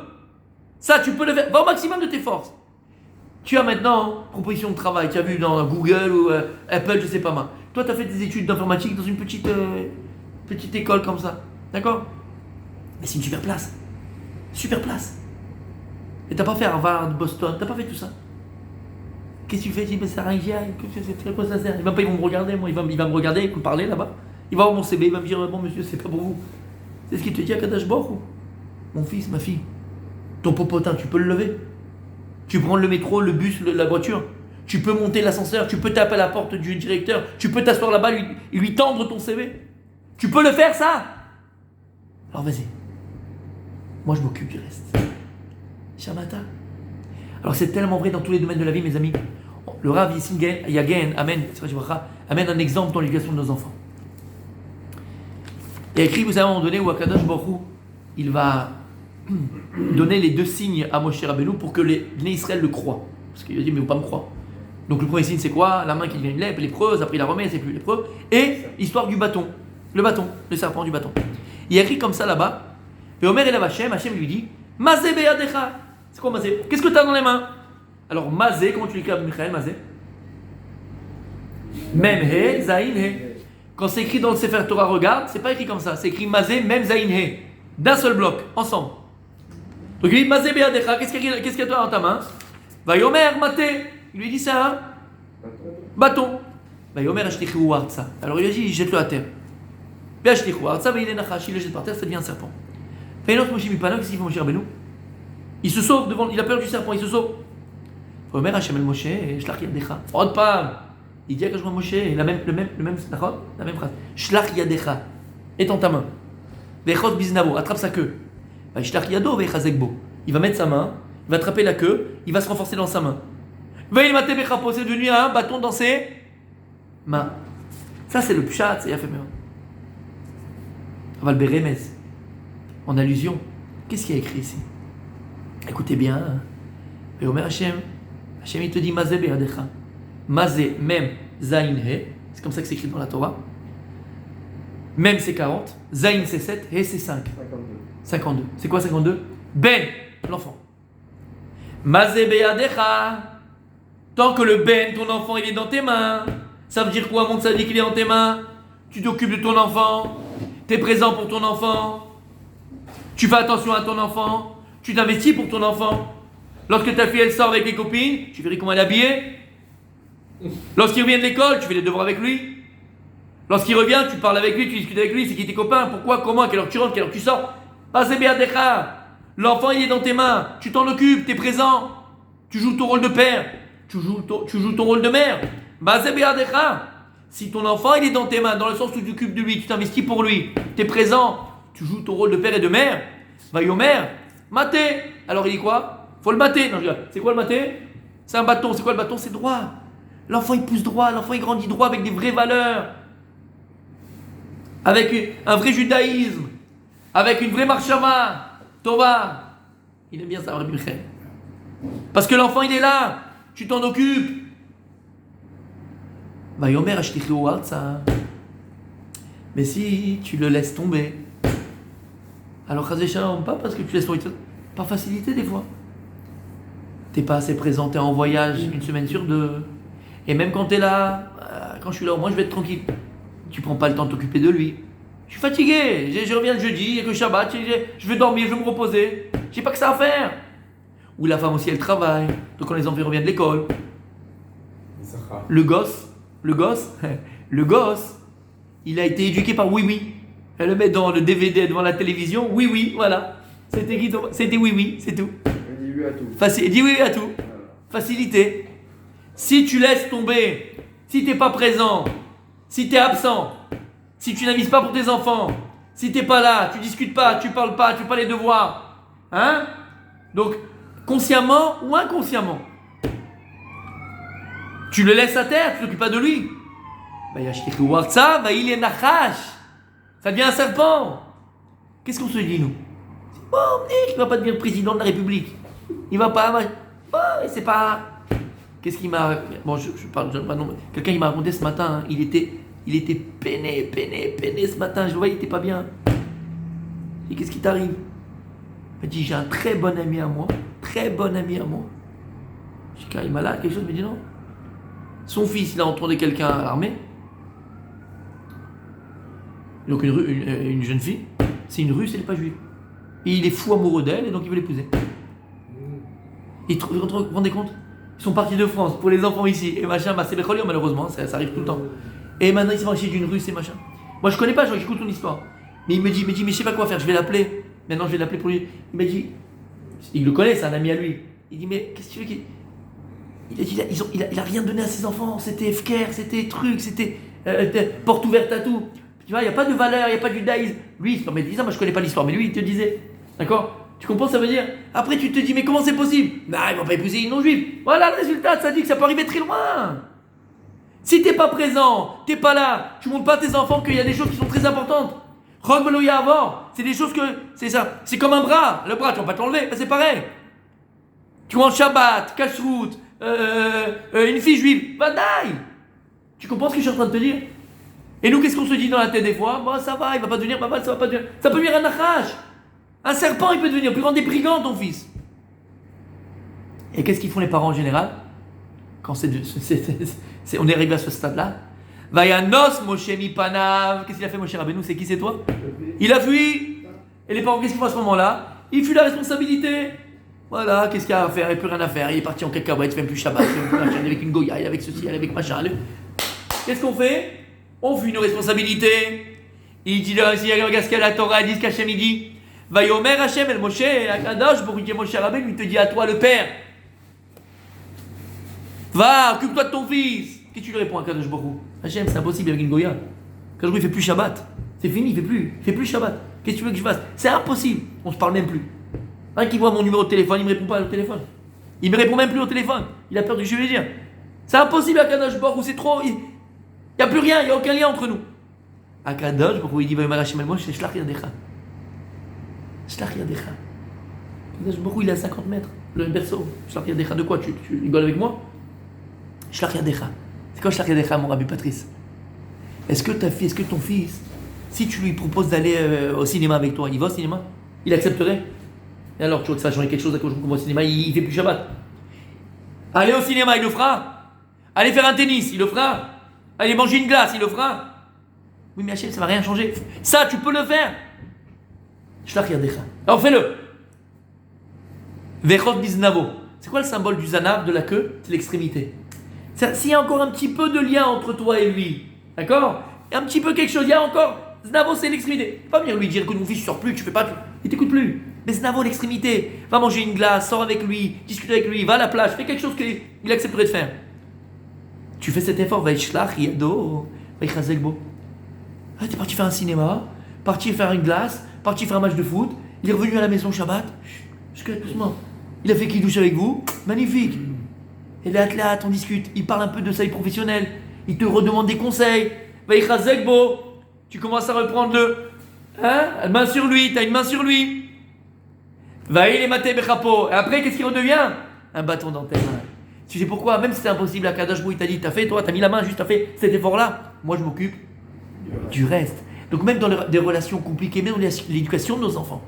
Ça, tu peux le faire. Va au maximum de tes forces. Tu as maintenant proposition de travail, tu as vu dans Google ou Apple, je sais pas moi. Toi, tu as fait des études d'informatique dans une petite école comme ça. D'accord? Mais c'est une super place. Super place. Et t'as pas fait Harvard, Boston, t'as pas fait tout ça. Qu'est-ce que tu fais? Tu dis, mais ça rien, c'est à quoi ça sert? Ils vont me regarder, moi, il va me regarder, il me parler là-bas. Il va voir mon CV, il va me dire, bon monsieur, c'est pas pour vous. C'est ce qu'il te dit à Kadash Baruch Hu. Mon fils, ma fille, ton popotin, tu peux le lever. Tu prends le métro, le bus, la voiture. Tu peux monter l'ascenseur, tu peux taper à la porte du directeur, tu peux t'asseoir là-bas, lui tendre ton CV. Tu peux le faire, ça? Alors vas-y. Moi, je m'occupe du reste. Shamata. Alors c'est tellement vrai dans tous les domaines de la vie, mes amis. Le Rav Yagen amène un exemple dans l'éducation de nos enfants. Il a écrit, vous savez, à un moment donné, où Akadosh Baruch Hu, il va donner les 2 signes à Moshe Rabbeinu pour que les Bnei Israël le croient. Parce qu'il a dit, mais vous pas me croire. Donc le premier signe, c'est quoi? La main qui devient une lèpre, lépreuse, après il la remet, c'est plus lépreux. Et l'histoire du bâton. Le bâton, le serpent du bâton. Il a écrit comme ça là-bas. Et Omer Elav Hashem, Hashem lui dit, Mazé beyadecha. C'est quoi Mazé? Qu'est-ce que tu as dans les mains? Alors Mazé, comment tu l'écris, Michael, Mazé? Mem he, zain he. Quand c'est écrit dans le Sefer Torah, regarde, c'est pas écrit comme ça. C'est écrit Mazé, Mem, zain he. D'un seul bloc, ensemble. Donc il dit Mazé beyadecha. Qu'est-ce qu'il y a toi dans ta main? Vayomer maté. Il lui dit ça, hein? Bâton. Vayomer ashtichu artsa. Alors il lui dit, jette-le à terre. Ashtichu artsa, il est nachash, il le jette par terre, ça devient un serpent. Qu'est-ce qu'il fait Moshe Rabbeinu? Il se sauve devant, il a peur du serpent, il se sauve. Omer Hashem el Moshe, shlach yadecha. Autre part, il dit à Kajma Moshe, la même phrase. Shlach yadecha, étends ta main. Vechot biznavo, attrape sa queue. Shlach yado vechazek bo. Il va mettre sa main, il va attraper la queue, il va se renforcer dans sa main. Veil mate bechapo, c'est devenu un bâton dans ses mains. Ça c'est le pshat, c'est yafé meod. Aval beremez. En allusion, qu'est-ce qu'il y a écrit ici? Écoutez bien. Et Omer Hashem, Hashem il te dit Mazé beyadecha. Mazé, Mem, Zain, He. C'est comme ça que c'est écrit dans la Torah. Mem c'est 40, Zain c'est 7, He c'est 5. 52. C'est quoi 52? Ben, l'enfant. Mazé beyadecha. Tant que le Ben, ton enfant, il est dans tes mains. Ça veut dire quoi, mon tzaddik, il est dans tes mains? Tu t'occupes de ton enfant. Tu es présent pour ton enfant. Tu fais attention à ton enfant, tu t'investis pour ton enfant. Lorsque ta fille elle sort avec les copines, tu vérifies comment elle est habillée. Lorsqu'il revient de l'école, tu fais les devoirs avec lui. Lorsqu'il revient, tu parles avec lui, tu discutes avec lui, c'est qui tes copains, pourquoi, comment, à quelle heure tu rentres, à quelle heure tu sors. Passez bien decha. L'enfant il est dans tes mains, tu t'en occupes, tu es présent. Tu joues ton rôle de père, tu joues ton rôle de mère. Passez bien decha. Si ton enfant il est dans tes mains, dans le sens où tu t'occupes de lui, tu t'investis pour lui, tu es présent. Tu joues ton rôle de père et de mère. Vayomer, maté. Alors il dit quoi? Faut le mater. Non, je regarde. C'est quoi le maté? C'est un bâton. C'est quoi le bâton? C'est droit. L'enfant il pousse droit. L'enfant il grandit droit avec des vraies valeurs. Avec un vrai judaïsme. Avec une vraie marshama. Tova. Il aime bien ça, Rabbi Michel. Parce que l'enfant il est là. Tu t'en occupes. Vayomer ashtichu artsa. Mais si tu le laisses tomber. Alors, Chazé Shalom, pas parce que tu laisses tomber, par facilité des fois. T'es pas assez présent, t'es en voyage 1 semaine sur 2. Et même quand t'es là, quand je suis là, moi je vais être tranquille. Tu prends pas le temps de t'occuper de lui. Je suis fatigué, je reviens le jeudi, il n'y a que Shabbat, je vais dormir, je vais me reposer. J'ai pas que ça à faire. Ou la femme aussi, elle travaille. Donc quand les enfants reviennent de l'école, le gosse, il a été éduqué par oui. Elle le met dans le DVD devant la télévision. Oui, voilà. C'était oui, c'est tout. Il dit oui à tout. Dis oui à tout. Facilité. Si tu laisses tomber, si tu n'es pas présent, si tu es absent, si tu n'avises pas pour tes enfants, si tu n'es pas là, tu discutes pas, tu parles pas, tu fais pas les devoirs, hein? Donc, consciemment ou inconsciemment, tu le laisses à terre, tu t'occupes pas de lui. Il est nachash. Ça devient un serpent. Qu'est-ce qu'on se dit, nous? Bon, il ne va pas devenir président de la République. Il va pas. Bon, c'est pas. Qu'est-ce qu'il m'a. Bon, je parle pas non. Quelqu'un il m'a raconté ce matin, hein, il était peiné ce matin. Je le vois, il était pas bien. Et qu'est-ce qui t'arrive? Il m'a dit, j'ai un très bon ami à moi. Je dis, il est malade, quelque chose? Il me dit non. Son fils, il a entendu quelqu'un à l'armée. Donc une jeune fille, c'est une russe, elle n'est pas juive. Et il est fou amoureux d'elle et donc il veut l'épouser. Vous vous rendez compte? Ils sont partis de France pour les enfants ici et machin, bah c'est Bécholio malheureusement, ça arrive tout le temps. Et maintenant ils sont marchés d'une russe et machin. Moi je connais pas, j'écoute ton histoire. Mais il me dit, mais je sais pas quoi faire, je vais l'appeler. Maintenant je vais l'appeler pour lui. Il m'a dit, il le connaît, c'est un ami à lui. Il dit, mais qu'est-ce que tu veux qu'il. Il a dit, il a rien donné à ses enfants, c'était FKR, c'était truc, c'était porte ouverte à tout. Tu vois, il n'y a pas de valeur, il n'y a pas du judaïsme. Lui, il se permet de dire ça, moi je connais pas l'histoire, mais lui il te disait. D'accord? Tu comprends ça veut dire? Après tu te dis, mais comment c'est possible? Non, ils vont pas épouser une non-juive. Voilà le résultat, ça dit que ça peut arriver très loin. Si t'es pas présent, t'es pas là, tu montres pas à tes enfants qu'il y a des choses qui sont très importantes. Rogmeloya avant, c'est des choses que. C'est ça. C'est comme un bras. Le bras, tu vas pas te l'enlever, ben c'est pareil. Tu manges Shabbat, Kashrut, une fille juive, Vadaï. Tu comprends ce que je suis en train de te dire? Et nous, qu'est-ce qu'on se dit dans la tête des fois? Bon, ça va, il va pas devenir, ça va pas devenir. Ça peut devenir un nachash. Un serpent, il peut devenir plus grand des brigands, ton fils. Et qu'est-ce qu'ils font les parents en général? Quand on est arrivé à ce stade-là. Vayanos Moshe Mipanav. Qu'est-ce qu'il a fait, Moshe Rabbeinu? C'est qui, c'est toi? Il a fui. Et les parents, qu'est-ce qu'ils font à ce moment-là? Il fuit la responsabilité. Voilà, qu'est-ce qu'il y a à faire? Il n'y a plus rien à faire. Il est parti en cacahuète, il fait même plus Shabbat, il fait même plus machin, avec une goya, avec ceci, avec machin. Qu'est-ce qu'on fait? On fuit nos responsabilités. Il dit, regarde ce qu'il y a la Torah, il dit qu'Hachem il dit. Vayomer Hachem el Moshe, Akadosh, pour que Moshe Rabbeinu, il te dit à toi, le père. Va, occupe-toi de ton fils. Qu'est-ce que tu lui réponds à Kadosh Baruch Hu? Hachem, c'est impossible avec une goya. Kadosh Baruch Hu, il fait plus Shabbat. C'est fini, il fait plus Shabbat. Qu'est-ce que tu veux que je fasse? C'est impossible. On se parle même plus. Un qui voit mon numéro de téléphone, il me répond pas au téléphone. Il me répond même plus au téléphone. Il a peur du que je vais dire. C'est impossible à Kadosh Baruch Hu, c'est trop. Il n'y a plus rien, il n'y a aucun lien entre nous. À Kadosh Baruch Hu, il dit Vayomer Hachem el Moshe, Shlach yadecha. Shlach yadecha. Kadosh Baruch Hu, il est à 50 mètres. Le berceau. Shlach yadecha, de quoi? Tu rigoles avec moi? Shlach yadecha. C'est quoi Shlach yadecha, mon Rabbi Patrice? Est-ce que ton fils, si tu lui proposes d'aller au cinéma avec toi, il va au cinéma? Il accepterait? Et alors, tu vois que ça va changer quelque chose, comme au cinéma, il fait plus Shabbat. Aller au cinéma, il le fera. Aller faire un tennis, il le fera. Aller manger une glace, il le fera. Oui, mais Hachem, ça va rien changer. Ça, tu peux le faire. Shlach yadecha. Alors fais-le. Vechot biznavo. C'est quoi le symbole du zanav, de la queue? C'est l'extrémité. S'il y a encore un petit peu de lien entre toi et lui, d'accord? Un petit peu quelque chose, il y a encore. Znavo, c'est l'extrémité. Pas venir lui dire que mon fils ne sort plus, que tu fais pas. Il t'écoute plus. Mais Znavo, l'extrémité. Va manger une glace, sors avec lui, discute avec lui, va à la plage, fais quelque chose qu'il accepterait de faire. Tu fais cet effort, va Shlach yado, va Chazekbo. Ah, t'es parti faire un cinéma, parti faire une glace, parti faire un match de foot, il est revenu à la maison Shabbat. Doucement. Il a fait qui douche avec vous, magnifique. Et là, on discute, il parle un peu de sa vie professionnelle, il te redemande des conseils. Vaïchazekbo, tu commences à reprendre une main sur lui, t'as une main sur lui. Vaïl et maté bechapo. Et après, qu'est-ce qu'il redevient? Un bâton dans tes mains. Tu sais pourquoi? Même si c'est impossible, à Kadosh Baruch Hu, il t'a dit, t'as mis la main, juste t'as fait cet effort-là. Moi, je m'occupe du reste. Donc, même dans des relations compliquées, même dans l'éducation de nos enfants,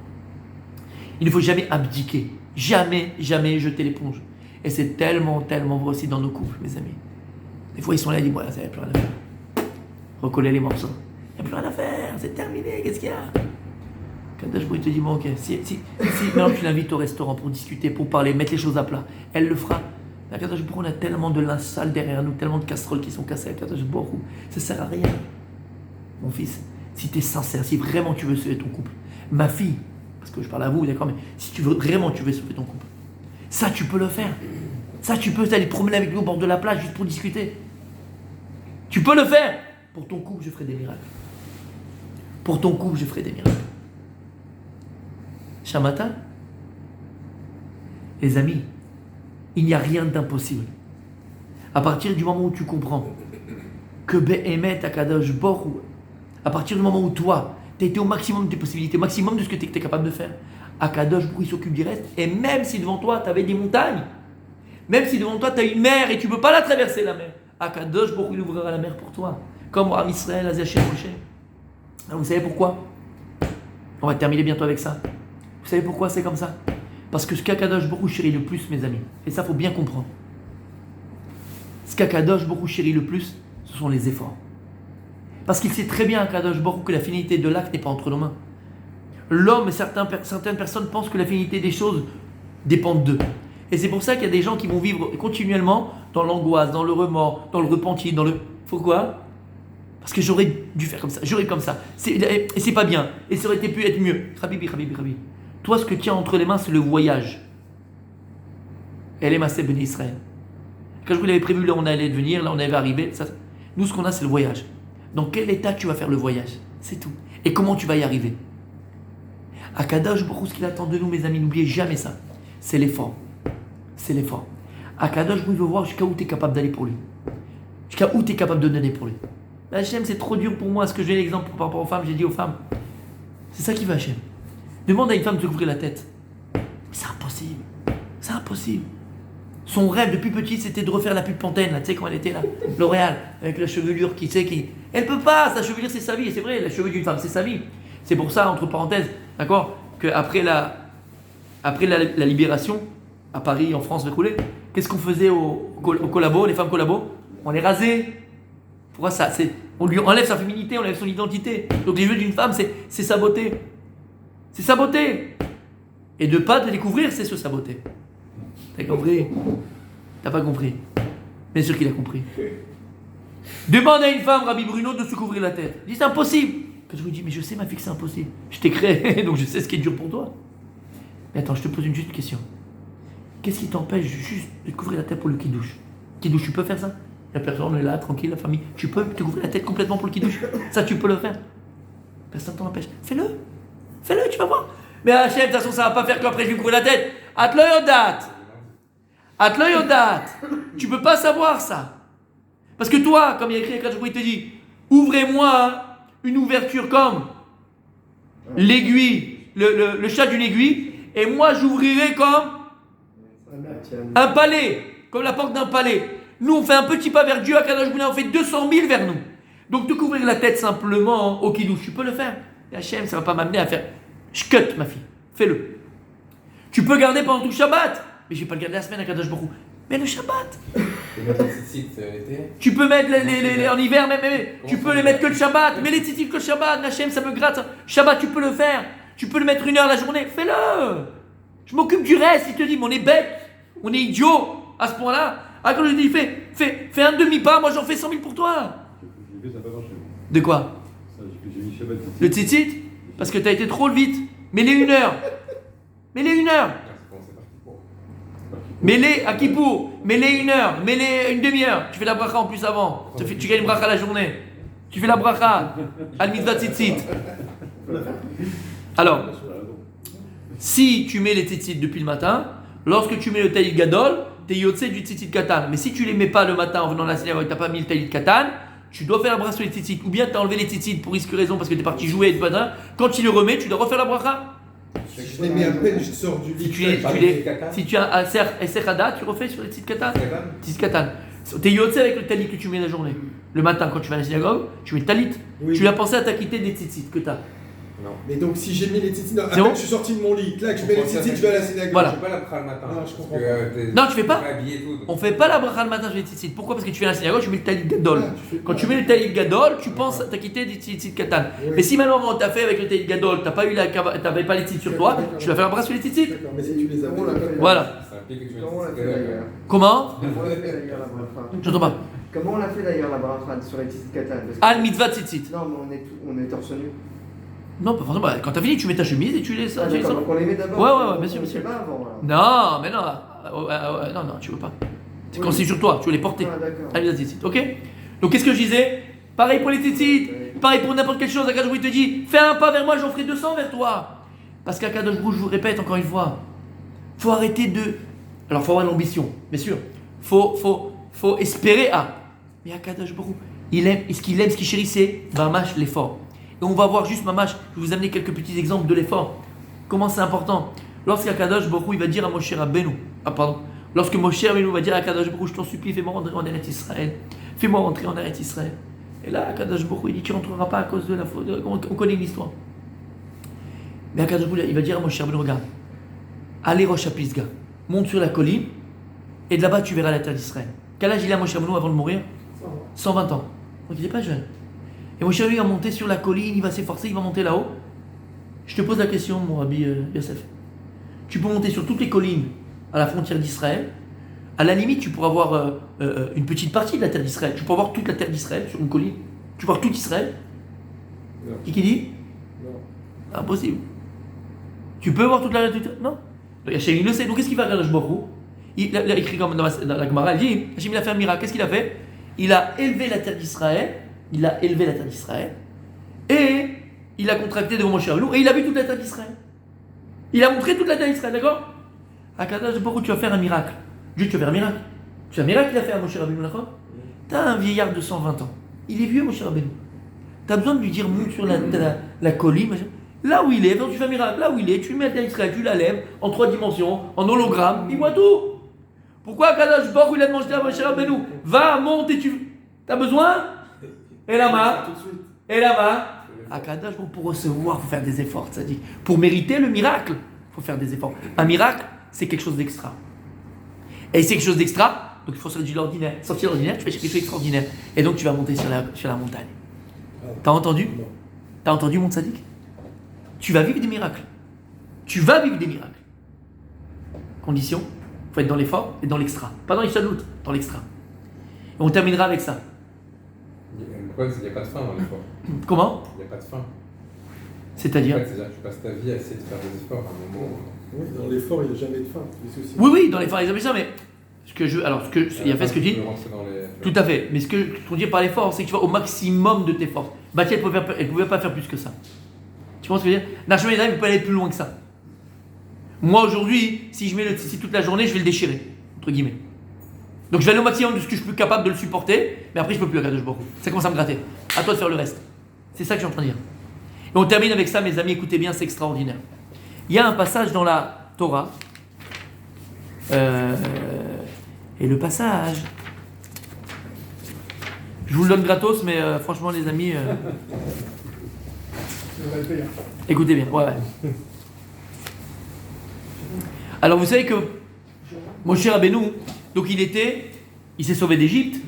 il ne faut jamais abdiquer. Jamais jeter l'éponge. Et c'est tellement vrai aussi dans nos couples, mes amis. Des fois, ils sont là, ils disent, voilà, ça n'y a plus rien à faire. Recoller les morceaux. Il n'y a plus rien à faire, c'est terminé, qu'est-ce qu'il y a? Kadosh Baruch Hu te dit, bon, ok, si maintenant tu l'invites au restaurant pour discuter, pour parler, mettre les choses à plat, elle le fera. Mais à Kadosh Baruch Hu, on a tellement de linge sale derrière nous, tellement de casseroles qui sont cassées à Kadosh Baruch Hu. Ça sert à rien. Mon fils, si tu es sincère, si vraiment tu veux sauver ton couple, ma fille, parce que je parle à vous, d'accord, mais si tu veux vraiment sauver ton couple, ça tu peux le faire. Ça tu peux aller te promener avec lui au bord de la plage juste pour discuter. Tu peux le faire. Pour ton couple, je ferai des miracles. Pour ton couple, je ferai des miracles. Shamata, les amis, il n'y a rien d'impossible. À partir du moment où tu comprends que Be'emet Akadosh Baruch Hu, à partir du moment où toi, tu as été au maximum de tes possibilités, au maximum de ce que tu es capable de faire, Akadosh Baruch Hu, il s'occupe du reste. Et même si devant toi, tu avais des montagnes, même si devant toi, tu as une mer et tu ne peux pas la traverser, la mer, Akadosh Baruch Hu, il ouvrira la mer pour toi. Comme Am Israël, Azachim Moshe. Vous savez pourquoi? On va terminer bientôt avec ça. Vous savez pourquoi c'est comme ça? Parce que ce qu'Akadosh Baruch Hu chérit le plus, mes amis, et ça, il faut bien comprendre. Ce qu'Akadosh Baruch Hu chérit le plus, ce sont les efforts. Parce qu'il sait très bien, Kadosh Baruch, que la finalité de l'acte n'est pas entre nos mains. L'homme et certaines personnes pensent que la finalité des choses dépend d'eux. Et c'est pour ça qu'il y a des gens qui vont vivre continuellement dans l'angoisse, dans le remords, dans le repentir, dans le... Pourquoi ? Parce que j'aurais dû faire comme ça, j'aurais comme ça. Et c'est pas bien. Et ça aurait pu être mieux. Rabibi. Toi, ce que tu as entre les mains, c'est le voyage. Elle est Massé Béni Israël. Quand je vous l'avais prévu, là on allait devenir, là on allait arriver. Ça, nous, ce qu'on a, c'est le voyage. Dans quel état tu vas faire le voyage ? C'est tout. Et comment tu vas y arriver ? Akadosh Baruch Hu, ce qu'il attend de nous, mes amis, n'oubliez jamais ça. C'est l'effort. C'est l'effort. Akadosh Baruch Hu, il veut voir jusqu'à où tu es capable d'aller pour lui. Jusqu'à où tu es capable de donner pour lui. Hachem, c'est trop dur pour moi. Ce que j'ai l'exemple par rapport aux femmes, j'ai dit aux femmes. C'est ça qui veut Hachem. Demande à une femme de se couvrir la tête. C'est impossible. C'est impossible. Son rêve depuis petite, c'était de refaire la pub Pantene, là, tu sais, quand elle était là, L'Oréal, avec la chevelure qui. Elle peut pas, sa chevelure, c'est sa vie. Et c'est vrai, la chevelure d'une femme, c'est sa vie. C'est pour ça, entre parenthèses, d'accord, qu'après la libération, à Paris, en France, qu'est-ce qu'on faisait aux collabos, les femmes collabos ? On les rasait. Pourquoi ça ? On lui enlève sa féminité, on enlève son identité. Donc les cheveux d'une femme, c'est sa beauté. C'est sa beauté. Et de ne pas te découvrir, c'est se saboter. T'as compris ? T'as pas compris ? Bien sûr qu'il a compris. Demande à une femme, Rabbi Bruno, de se couvrir la tête. Il dit c'est impossible. Quand je vous dis, mais je sais ma fille que c'est impossible. Je t'ai créé, donc je sais ce qui est dur pour toi. Mais attends, je te pose une juste question. Qu'est-ce qui t'empêche juste de te couvrir la tête pour le kidouche ? Kidouche, tu peux faire ça ? La personne est là, tranquille, la famille. Tu peux te couvrir la tête complètement pour le kidouche. Ça, tu peux le faire. Personne ne t'en empêche. Fais-le, tu vas voir. Mais Hachem, de toute façon, ça ne va pas faire qu'après je vais me couvrir la tête. Atlo yodat. Tu peux pas savoir ça. Parce que toi, comme il y a écrit, quand il te dit, ouvrez-moi une ouverture comme l'aiguille, le chat d'une aiguille, et moi j'ouvrirai comme un palais, comme la porte d'un palais. Nous, on fait un petit pas vers Dieu, à Kadosh Bouna, on fait 200 000 vers nous. Donc, te couvrir la tête simplement au kidouche, tu peux le faire. Et Hachem, ça ne va pas m'amener à faire shkut, ma fille. Fais-le. Tu peux garder pendant tout le Shabbat. Mais je ne vais pas le garder la semaine à Kadosh Baruch Hu. Mais le Shabbat. Tu peux mettre les en hiver, mais tu peux les mettre que le Shabbat. Mais les tzitzit que le Shabbat, Hachem, ça me gratte. Shabbat, tu peux le faire. Tu peux le mettre 1 heure la journée. Fais-le. Je m'occupe du reste. Il te dit, mais on est bête. On est idiot à ce point-là. Ah, quand je dis, fais un demi-pas, moi j'en fais 100 000 pour toi. De quoi ? Le tzitzit ? Parce que t'as été trop vite. Mets-les 1 heure. Mets-les 1 heure. Mets-les à Kippour. Mets-les 1 heure. Mets-les une demi-heure. Tu fais la bracha en plus avant. Tu gagnes une bracha la journée. Tu fais la bracha. Al mitzvah tzitzit. Alors, si tu mets les tzitzit depuis le matin, lorsque tu mets le taïd gadol, t'es yotse du tzitzit katan. Mais si tu les mets pas le matin en venant de la synagogue, t'as pas mis le taïd katan, tu dois faire la bracha sur les tzitzit. Ou bien t'as enlevé les tzitzit pour risque raison parce que t'es parti jouer et matin. Quand tu les remets, tu dois refaire la bracha. Je les mets à peine, je sors du lit. Si tu as un serhada, tu refais sur les tzitzit katan. Tzitzit katan. T'es yotse avec le talit que tu mets la journée. Le matin, quand tu vas à la synagogue, tu mets le talit. Oui. Tu as pensé à t'acquitter des tzitzit que t'as. Non. Mais donc si j'ai mis les tzitzit, à peine je suis sorti de mon lit, là, je mets les tzitzit, je vais à la synagogue. Voilà. Je fais pas la bracha le matin. Non, je comprends. Non, tu fais pas. On fait pas la bracha le matin sur les tzitzit. Pourquoi ? Parce que tu fais à la synagogue, tu mets le talit gadol. Quand tu mets le talit gadol, tu penses à t'acquitter des tzitzit katan. Oui. Mais si maintenant t'as fait avec le talit gadol, t'avais pas les tzitzit sur toi, tu vas faire la bracha sur les tzitzit. D'accord, mais si tu les as mis, voilà. Comment ? J'entends pas. Comment on a fait d'ailleurs la bracha sur les tzitzit katan ? Al mitzvah tzitzit. Non, mais on est torse nu. Non, pas forcément. Quand t'as fini, tu mets ta chemise et tu les. Ah, d'accord, donc on les met d'abord. Ouais, bien sûr. Pas avant, non, mais non. Non, tu veux pas. C'est quand c'est sur toi, tu veux les porter. Ah, d'accord. Allez, vas-y, tzitzit, ok ? Donc, qu'est-ce que je disais ? Pareil pour les tzitzit, pareil pour n'importe quelle chose. Akadosh Baruch Hu te dit, fais un pas vers moi, j'en ferai 200 vers toi. Parce qu'Akadosh Baruch Hu, je vous répète encore une fois, faut arrêter de. Alors, faut avoir l'ambition, bien sûr. Faut espérer à. Mais Akadosh Baruch Hu, il aime, ce qu'il chérit, c'est mamash l'effort. Et on va voir juste mamash. Je vais vous amener quelques petits exemples de l'effort. Comment c'est important. Lorsqu'Akadosh Baruch Hu, il va dire à Moshe Rabbeinu, lorsque Moshe Rabbeinu va dire à Akadosh Baruch Hu, je t'en supplie, fais-moi rentrer en Eretz Israël. Fais-moi rentrer en Eretz Israël. Et là, Akadosh Baruch Hu, il dit, tu ne rentreras pas à cause de la faute. On connaît l'histoire. Mais Akadosh Baruch Hu, il va dire à Moshe Rabbeinu, regarde, allez Rosh HaPisga, monte sur la colline, et de là-bas, tu verras la terre d'Israël. Quel âge il a Moshe Rabbeinu avant de mourir ? 120 ans. Donc il n'est pas jeune. Et Moshe Rabbeinu va monter sur la colline, il va s'efforcer, il va monter là-haut. Je te pose la question, mon Rabbi Yosef. Tu peux monter sur toutes les collines à la frontière d'Israël. À la limite, tu pourras voir une petite partie de la terre d'Israël. Tu pourras voir toute la terre d'Israël sur une colline. Tu peux voir tout Israël. Non. Qui dit? Non. Impossible. Tu peux voir toute la terre? Non. Hachem, il le sait. Donc qu'est-ce qu'il va faire, Akadosh Baruch Hu? Il a écrit comme dans la Gemara, il dit, Hachem, il a fait un miracle. Qu'est-ce qu'il a fait? Il a élevé la terre d'Israël. Il a élevé la terre d'Israël. Et il a contracté devant Moshe Rabbeinu. Et il a vu toute la terre d'Israël. Il a montré toute la terre d'Israël, d'accord? Akadosh Baruch Hu, tu vas faire un miracle. Dieu, tu vas faire un miracle. Tu as un miracle qu'il a fait à Moshe Rabbeinu, d'accord? Tu as un vieillard de 120 ans. Il est vieux, Moshe Rabbeinu. Tu as besoin de lui dire, monte sur la colline. Là où il est, tu fais un miracle. Là où il est, tu le mets à terre d'Israël, tu la lèves en 3 dimensions, en hologramme, il voit tout. Pourquoi Akadosh Baruch Hu, il a demandé à Moshe Rabbeinu? Va, monte et tu. T'as besoin? Et là-bas. Et là-bas. Akadosh Baruch Hu, pour recevoir, il faut faire des efforts. C'est-à-dire, pour mériter le miracle, il faut faire des efforts. Un miracle, c'est quelque chose d'extra. Et c'est quelque chose d'extra, donc il faut sortir de l'ordinaire. Sortir de l'ordinaire, tu fais quelque chose d'extraordinaire. Et donc tu vas monter sur la montagne. T'as entendu? T'as entendu, mon tzaddik? Tu vas vivre des miracles. Tu vas vivre des miracles. Condition, il faut être dans l'effort et dans l'extra. Pas dans les chaloutes, dans l'extra. Et on terminera avec ça. Le problème, c'est qu'il n'y a pas de fin dans l'effort. Comment? Il n'y a pas de fin. C'est-à-dire? En fait, c'est-à-dire que tu passes ta vie à essayer de faire des efforts à un moment. Oui, dans l'effort, il n'y a jamais de fin. Oui, dans l'effort, ils appellent ça, mais il a fait ce que je dis. Tout à fait. Mais ce qu'on dit par l'effort, c'est que tu vas au maximum de tes forces. Bâti, elle ne pouvait pas faire plus que ça. Tu vois ce que je veux dire? Nachman il ne peut pas aller plus loin que ça. Moi, aujourd'hui, si je mets le tzitzit toute la journée, je vais le déchirer, entre guillemets. Donc je vais aller au maximum de ce que je suis capable de le supporter, mais après, je ne peux plus Akadosh Baruch Hu. Ça commence à me gratter. À toi de faire le reste. C'est ça que je suis en train de dire. Et on termine avec ça, mes amis, écoutez bien, c'est extraordinaire. Il y a un passage dans la Torah, et le passage, je vous le donne gratos, mais franchement, les amis, écoutez bien. Ouais. Alors, vous savez que Moshe Rabbeinu, donc il s'est sauvé d'Égypte.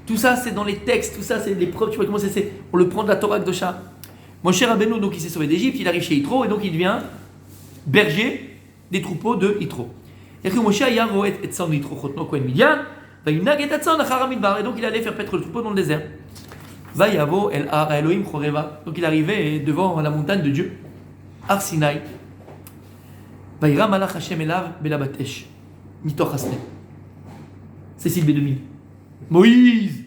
Tout ça, c'est dans les textes, tout ça, c'est les preuves. Tu vois comment c'est? On le prend de la Torah de Shah. Moshe Rabbeinu, donc il s'est sauvé d'Égypte, il arrive chez Yitro, et donc il devient berger des troupeaux de Yitro. C'est-à-dire que Moshe a roet et tzan Yitro chotno kohen Midian, va yinag et tzan achar hamidbar, et donc il allait faire paître le troupeau dans le désert. Va yavo el har Elohim choreva, donc il arrivait devant la montagne de Dieu, Har Sinai. Va yira malach Hashem elav belabatesh, mitoch hasne. Cécile B2000. Moïse,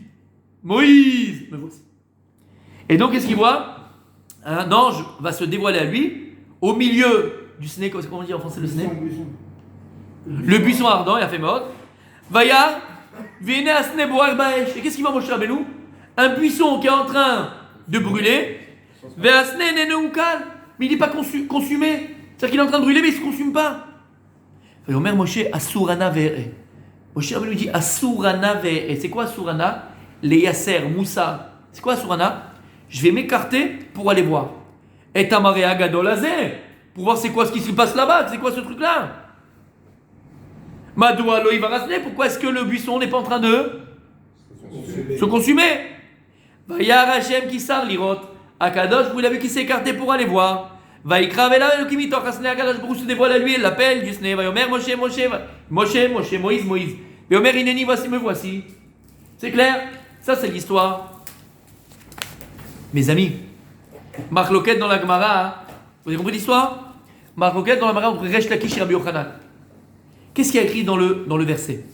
me voici. Et donc qu'est-ce qu'il voit? Un ange va se dévoiler à lui au milieu du sné, comment on dit en français le sné? Le buisson ardent, il a fait mort. Vaya, viene à sné boar baesh. Et qu'est-ce qu'il voit Moshe Rabbeinu? Un buisson qui est en train de brûler. Vers sné neneukal. Mais il n'est pas consumé. C'est-à-dire qu'il est en train de brûler, mais il ne se consume pas. Et Omer Moshe Asurana ve'e. Moshe Rabbeinu dit Asurana ve'e. C'est quoi Asurana? Les Yasser, Moussa. C'est quoi Asurana? Je vais m'écarter pour aller voir. Et Tamaré Agadol Azé, pour voir c'est quoi ce qui se passe là-bas, c'est quoi ce truc-là. Madoua Loï Varasne, pourquoi est-ce que le buisson n'est pas en train de se consumer? Vayar Hashem Kissar Lirot, Akadosh, vous l'avez vu qui s'est écarté pour aller voir. Vaikra Vela Elokimito, Hasne Akadosh, pour se dévoile à lui, il l'appelle, du Sne, Vayomer Moshe, Moïse. Vayomer Ineni, voici, me voici. C'est clair? Ça, c'est l'histoire. Mes amis, Marc Loquet dans la Gemara, vous avez compris l'histoire? Marc Loquet dans la Gemara entre Resh Lakish et Rabbi Yochanan. Qu'est-ce qu'il y a écrit dans le verset?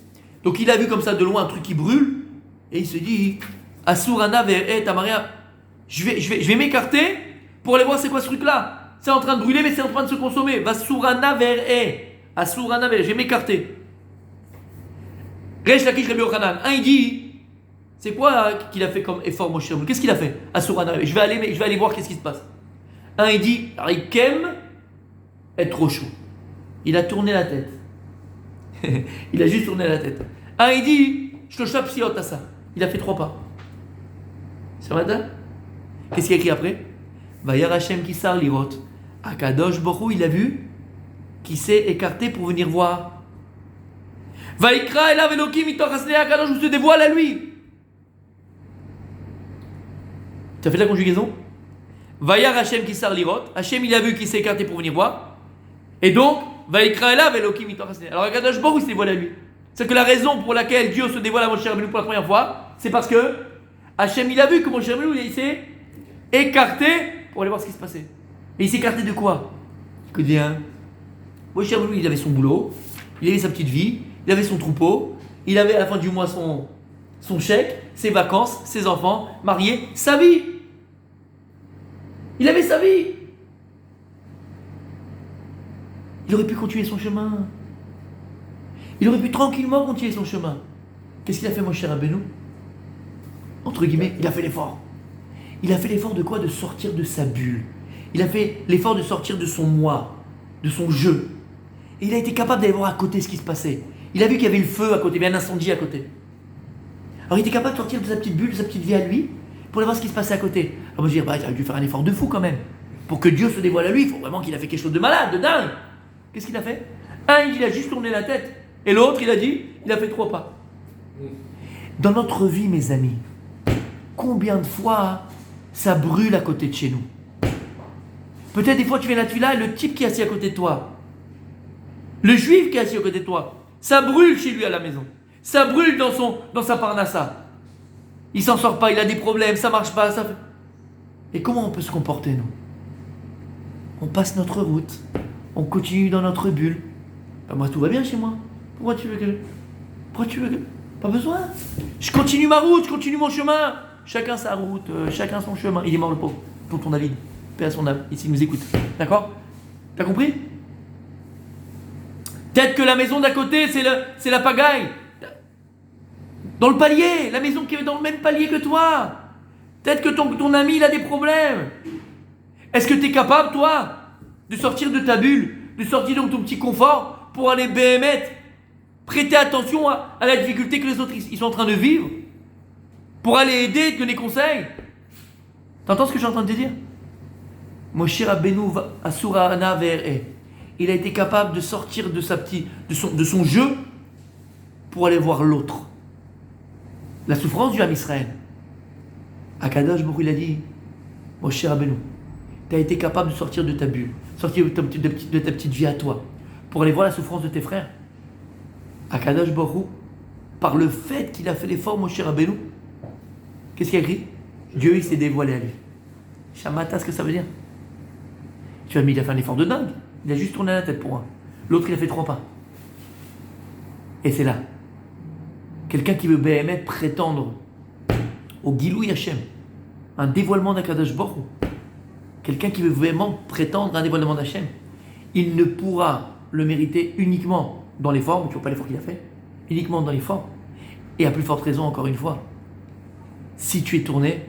Donc il a vu comme ça de loin un truc qui brûle, et il se dit Asurana ve'e Tamaria, je vais m'écarter pour aller voir c'est quoi ce truc-là. C'est en train de brûler, mais c'est en train de se consommer. Vasurana ve'e, Asurana ve'e, je vais m'écarter. Resh Lakish Rabbi Yochanan. Un il dit c'est quoi qu'il a fait comme effort, Moshe Rabbeinu? Qu'est-ce qu'il a fait? Asurana, je vais aller voir qu'est-ce qui se passe. Un, il dit, Rikem est trop chaud. Il a tourné la tête. Il a juste tourné la tête. Un, il dit, je te chope si à ça. Il a fait 3 pas. C'est vrai? Qu'est-ce qu'il a écrit après? Vayar Hashem Kissar Lirot. Akadosh Baruch Hu, il a vu qui s'est écarté pour venir voir. Vaikra elav Elokim mitoch hasne, Akadosh se dévoile à lui. Tu as fait la conjugaison? Vayar Hachem qui sar lirot. Hachem il a vu qu'il s'est écarté pour venir voir. Et donc, Vaikra elav Elokim itorasne. Alors Akadosh Baruch Hu se dévoile à lui. C'est que la raison pour laquelle Dieu se dévoile à Moshe Rabbeinu pour la première fois, c'est parce que Hachem il a vu que Moshe Rabbeinu il s'est écarté pour aller voir ce qui se passait. Et il s'est écarté de quoi? Que bien. Moshe Rabbeinu il avait son boulot, il avait sa petite vie, il avait son troupeau, il avait à la fin du mois son chèque, ses vacances, ses enfants, mariés, sa vie. Il avait sa vie. Il aurait pu continuer son chemin. Il aurait pu tranquillement continuer son chemin. Qu'est-ce qu'il a fait, mon cher Rabbeinu? Entre guillemets, il a fait l'effort. Il a fait l'effort de quoi? De sortir de sa bulle. Il a fait l'effort de sortir de son moi, de son jeu. Et il a été capable d'aller voir à côté ce qui se passait. Il a vu qu'il y avait le feu à côté, il y avait un incendie à côté. Alors il était capable de sortir de sa petite bulle, de sa petite vie à lui, pour aller voir ce qui se passait à côté. Alors moi je dis, il a dû faire un effort de fou quand même. Pour que Dieu se dévoile à lui, il faut vraiment qu'il a fait quelque chose de malade, de dingue. Qu'est-ce qu'il a fait? Un, il a juste tourné la tête. Et l'autre, il a dit, il a fait 3 pas. Dans notre vie, mes amis, combien de fois ça brûle à côté de chez nous? Peut-être des fois tu viens à la tuila et le type qui est assis à côté de toi, le juif qui est assis à côté de toi, ça brûle chez lui à la maison. Ça brûle dans sa parnassa. Il s'en sort pas, il a des problèmes, ça marche pas. Et comment on peut se comporter, nous? On passe notre route, on continue dans notre bulle. Ben moi, tout va bien chez moi. Pourquoi tu veux que... Pas besoin. Je continue ma route, je continue mon chemin. Chacun sa route, chacun son chemin. Il est mort le pauvre, tonton David. Paix à son âme, ici il nous écoute. D'accord? T'as compris? Peut-être que la maison d'à côté, c'est la pagaille. Dans le palier, la maison qui est dans le même palier que toi. Peut-être que ton ami, il a des problèmes. Est-ce que tu es capable, toi, de sortir de ta bulle, de sortir de ton petit confort pour aller béhémettre, prêter attention à la difficulté que les autres ils sont en train de vivre, pour aller aider, te donner conseil? T'entends ce que je suis en train de te dire? Moshe Rabbeinu Asura Ana Ve'er. Il a été capable de sortir de son jeu pour aller voir l'autre. La souffrance du Ham Israël. Akadosh Baruch Hu, il a dit, Moshe Rabbeinu, tu as été capable de sortir de ta bulle, sortir de ta petite vie à toi, pour aller voir la souffrance de tes frères. Akadosh Baruch Hu, par le fait qu'il a fait l'effort, Moshe Rabbeinu, qu'est-ce qu'il a écrit? Dieu, il s'est dévoilé à lui. Shamata, ce que ça veut dire? Tu as mis, il a fait un effort de dingue. Il a juste tourné la tête pour un. L'autre, il a fait 3 pas. Et c'est là. Quelqu'un qui veut béhémet prétendre au Gilou Hachem, un dévoilement d'Akadosh Baruch Hu. Quelqu'un qui veut vraiment prétendre à un dévoilement d'Hachem, il ne pourra le mériter uniquement dans l'effort, tu ne vois pas l'effort qu'il a fait, uniquement dans l'effort. Et à plus forte raison, encore une fois, si tu es tourné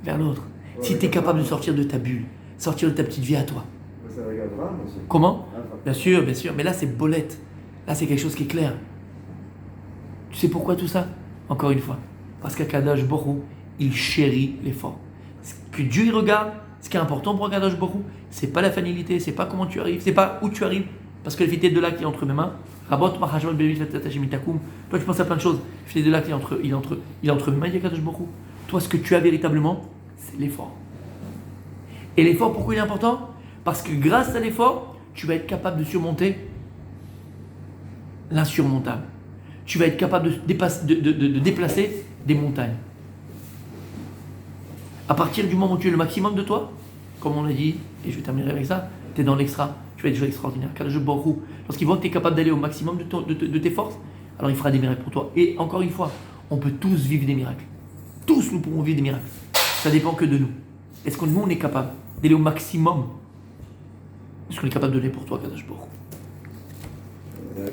vers l'autre, si tu es capable de sortir de ta bulle, sortir de ta petite vie à toi. Ça regardera aussi. Comment? Bien sûr, mais là c'est bolette. Là c'est quelque chose qui est clair. Tu sais pourquoi tout ça? Encore une fois, parce qu'Akadosh Baruch Hu, il chérit l'effort. Ce que Dieu il regarde, ce qui est important pour Akadosh Baruch Hu, c'est pas la finalité, c'est pas comment tu arrives, c'est pas où tu arrives, parce que le fité de là qui est entre mes mains, Rabot Mahajol Bevis Tatajimitakum, toi tu penses à plein de choses, le fité de là qui est entre mes mains, il y a Akadosh Baruch Hu. Toi ce que tu as véritablement, c'est l'effort. Et l'effort, pourquoi il est important? Parce que grâce à l'effort, tu vas être capable de surmonter l'insurmontable. Tu vas être capable de déplacer des montagnes. À partir du moment où tu es le maximum de toi, comme on l'a dit, et je vais terminer avec ça, tu es dans l'extra, tu vas être des choses extraordinaires. Car le jeu Baruch Hu, lorsqu'il voit que tu es capable d'aller au maximum de tes forces, alors il fera des miracles pour toi. Et encore une fois, on peut tous vivre des miracles. Tous nous pourrons vivre des miracles. Ça dépend que de nous. Est-ce que nous, on est capable d'aller au maximum? Est-ce qu'on est capable de donner pour toi, Kadosh Baruch Hu?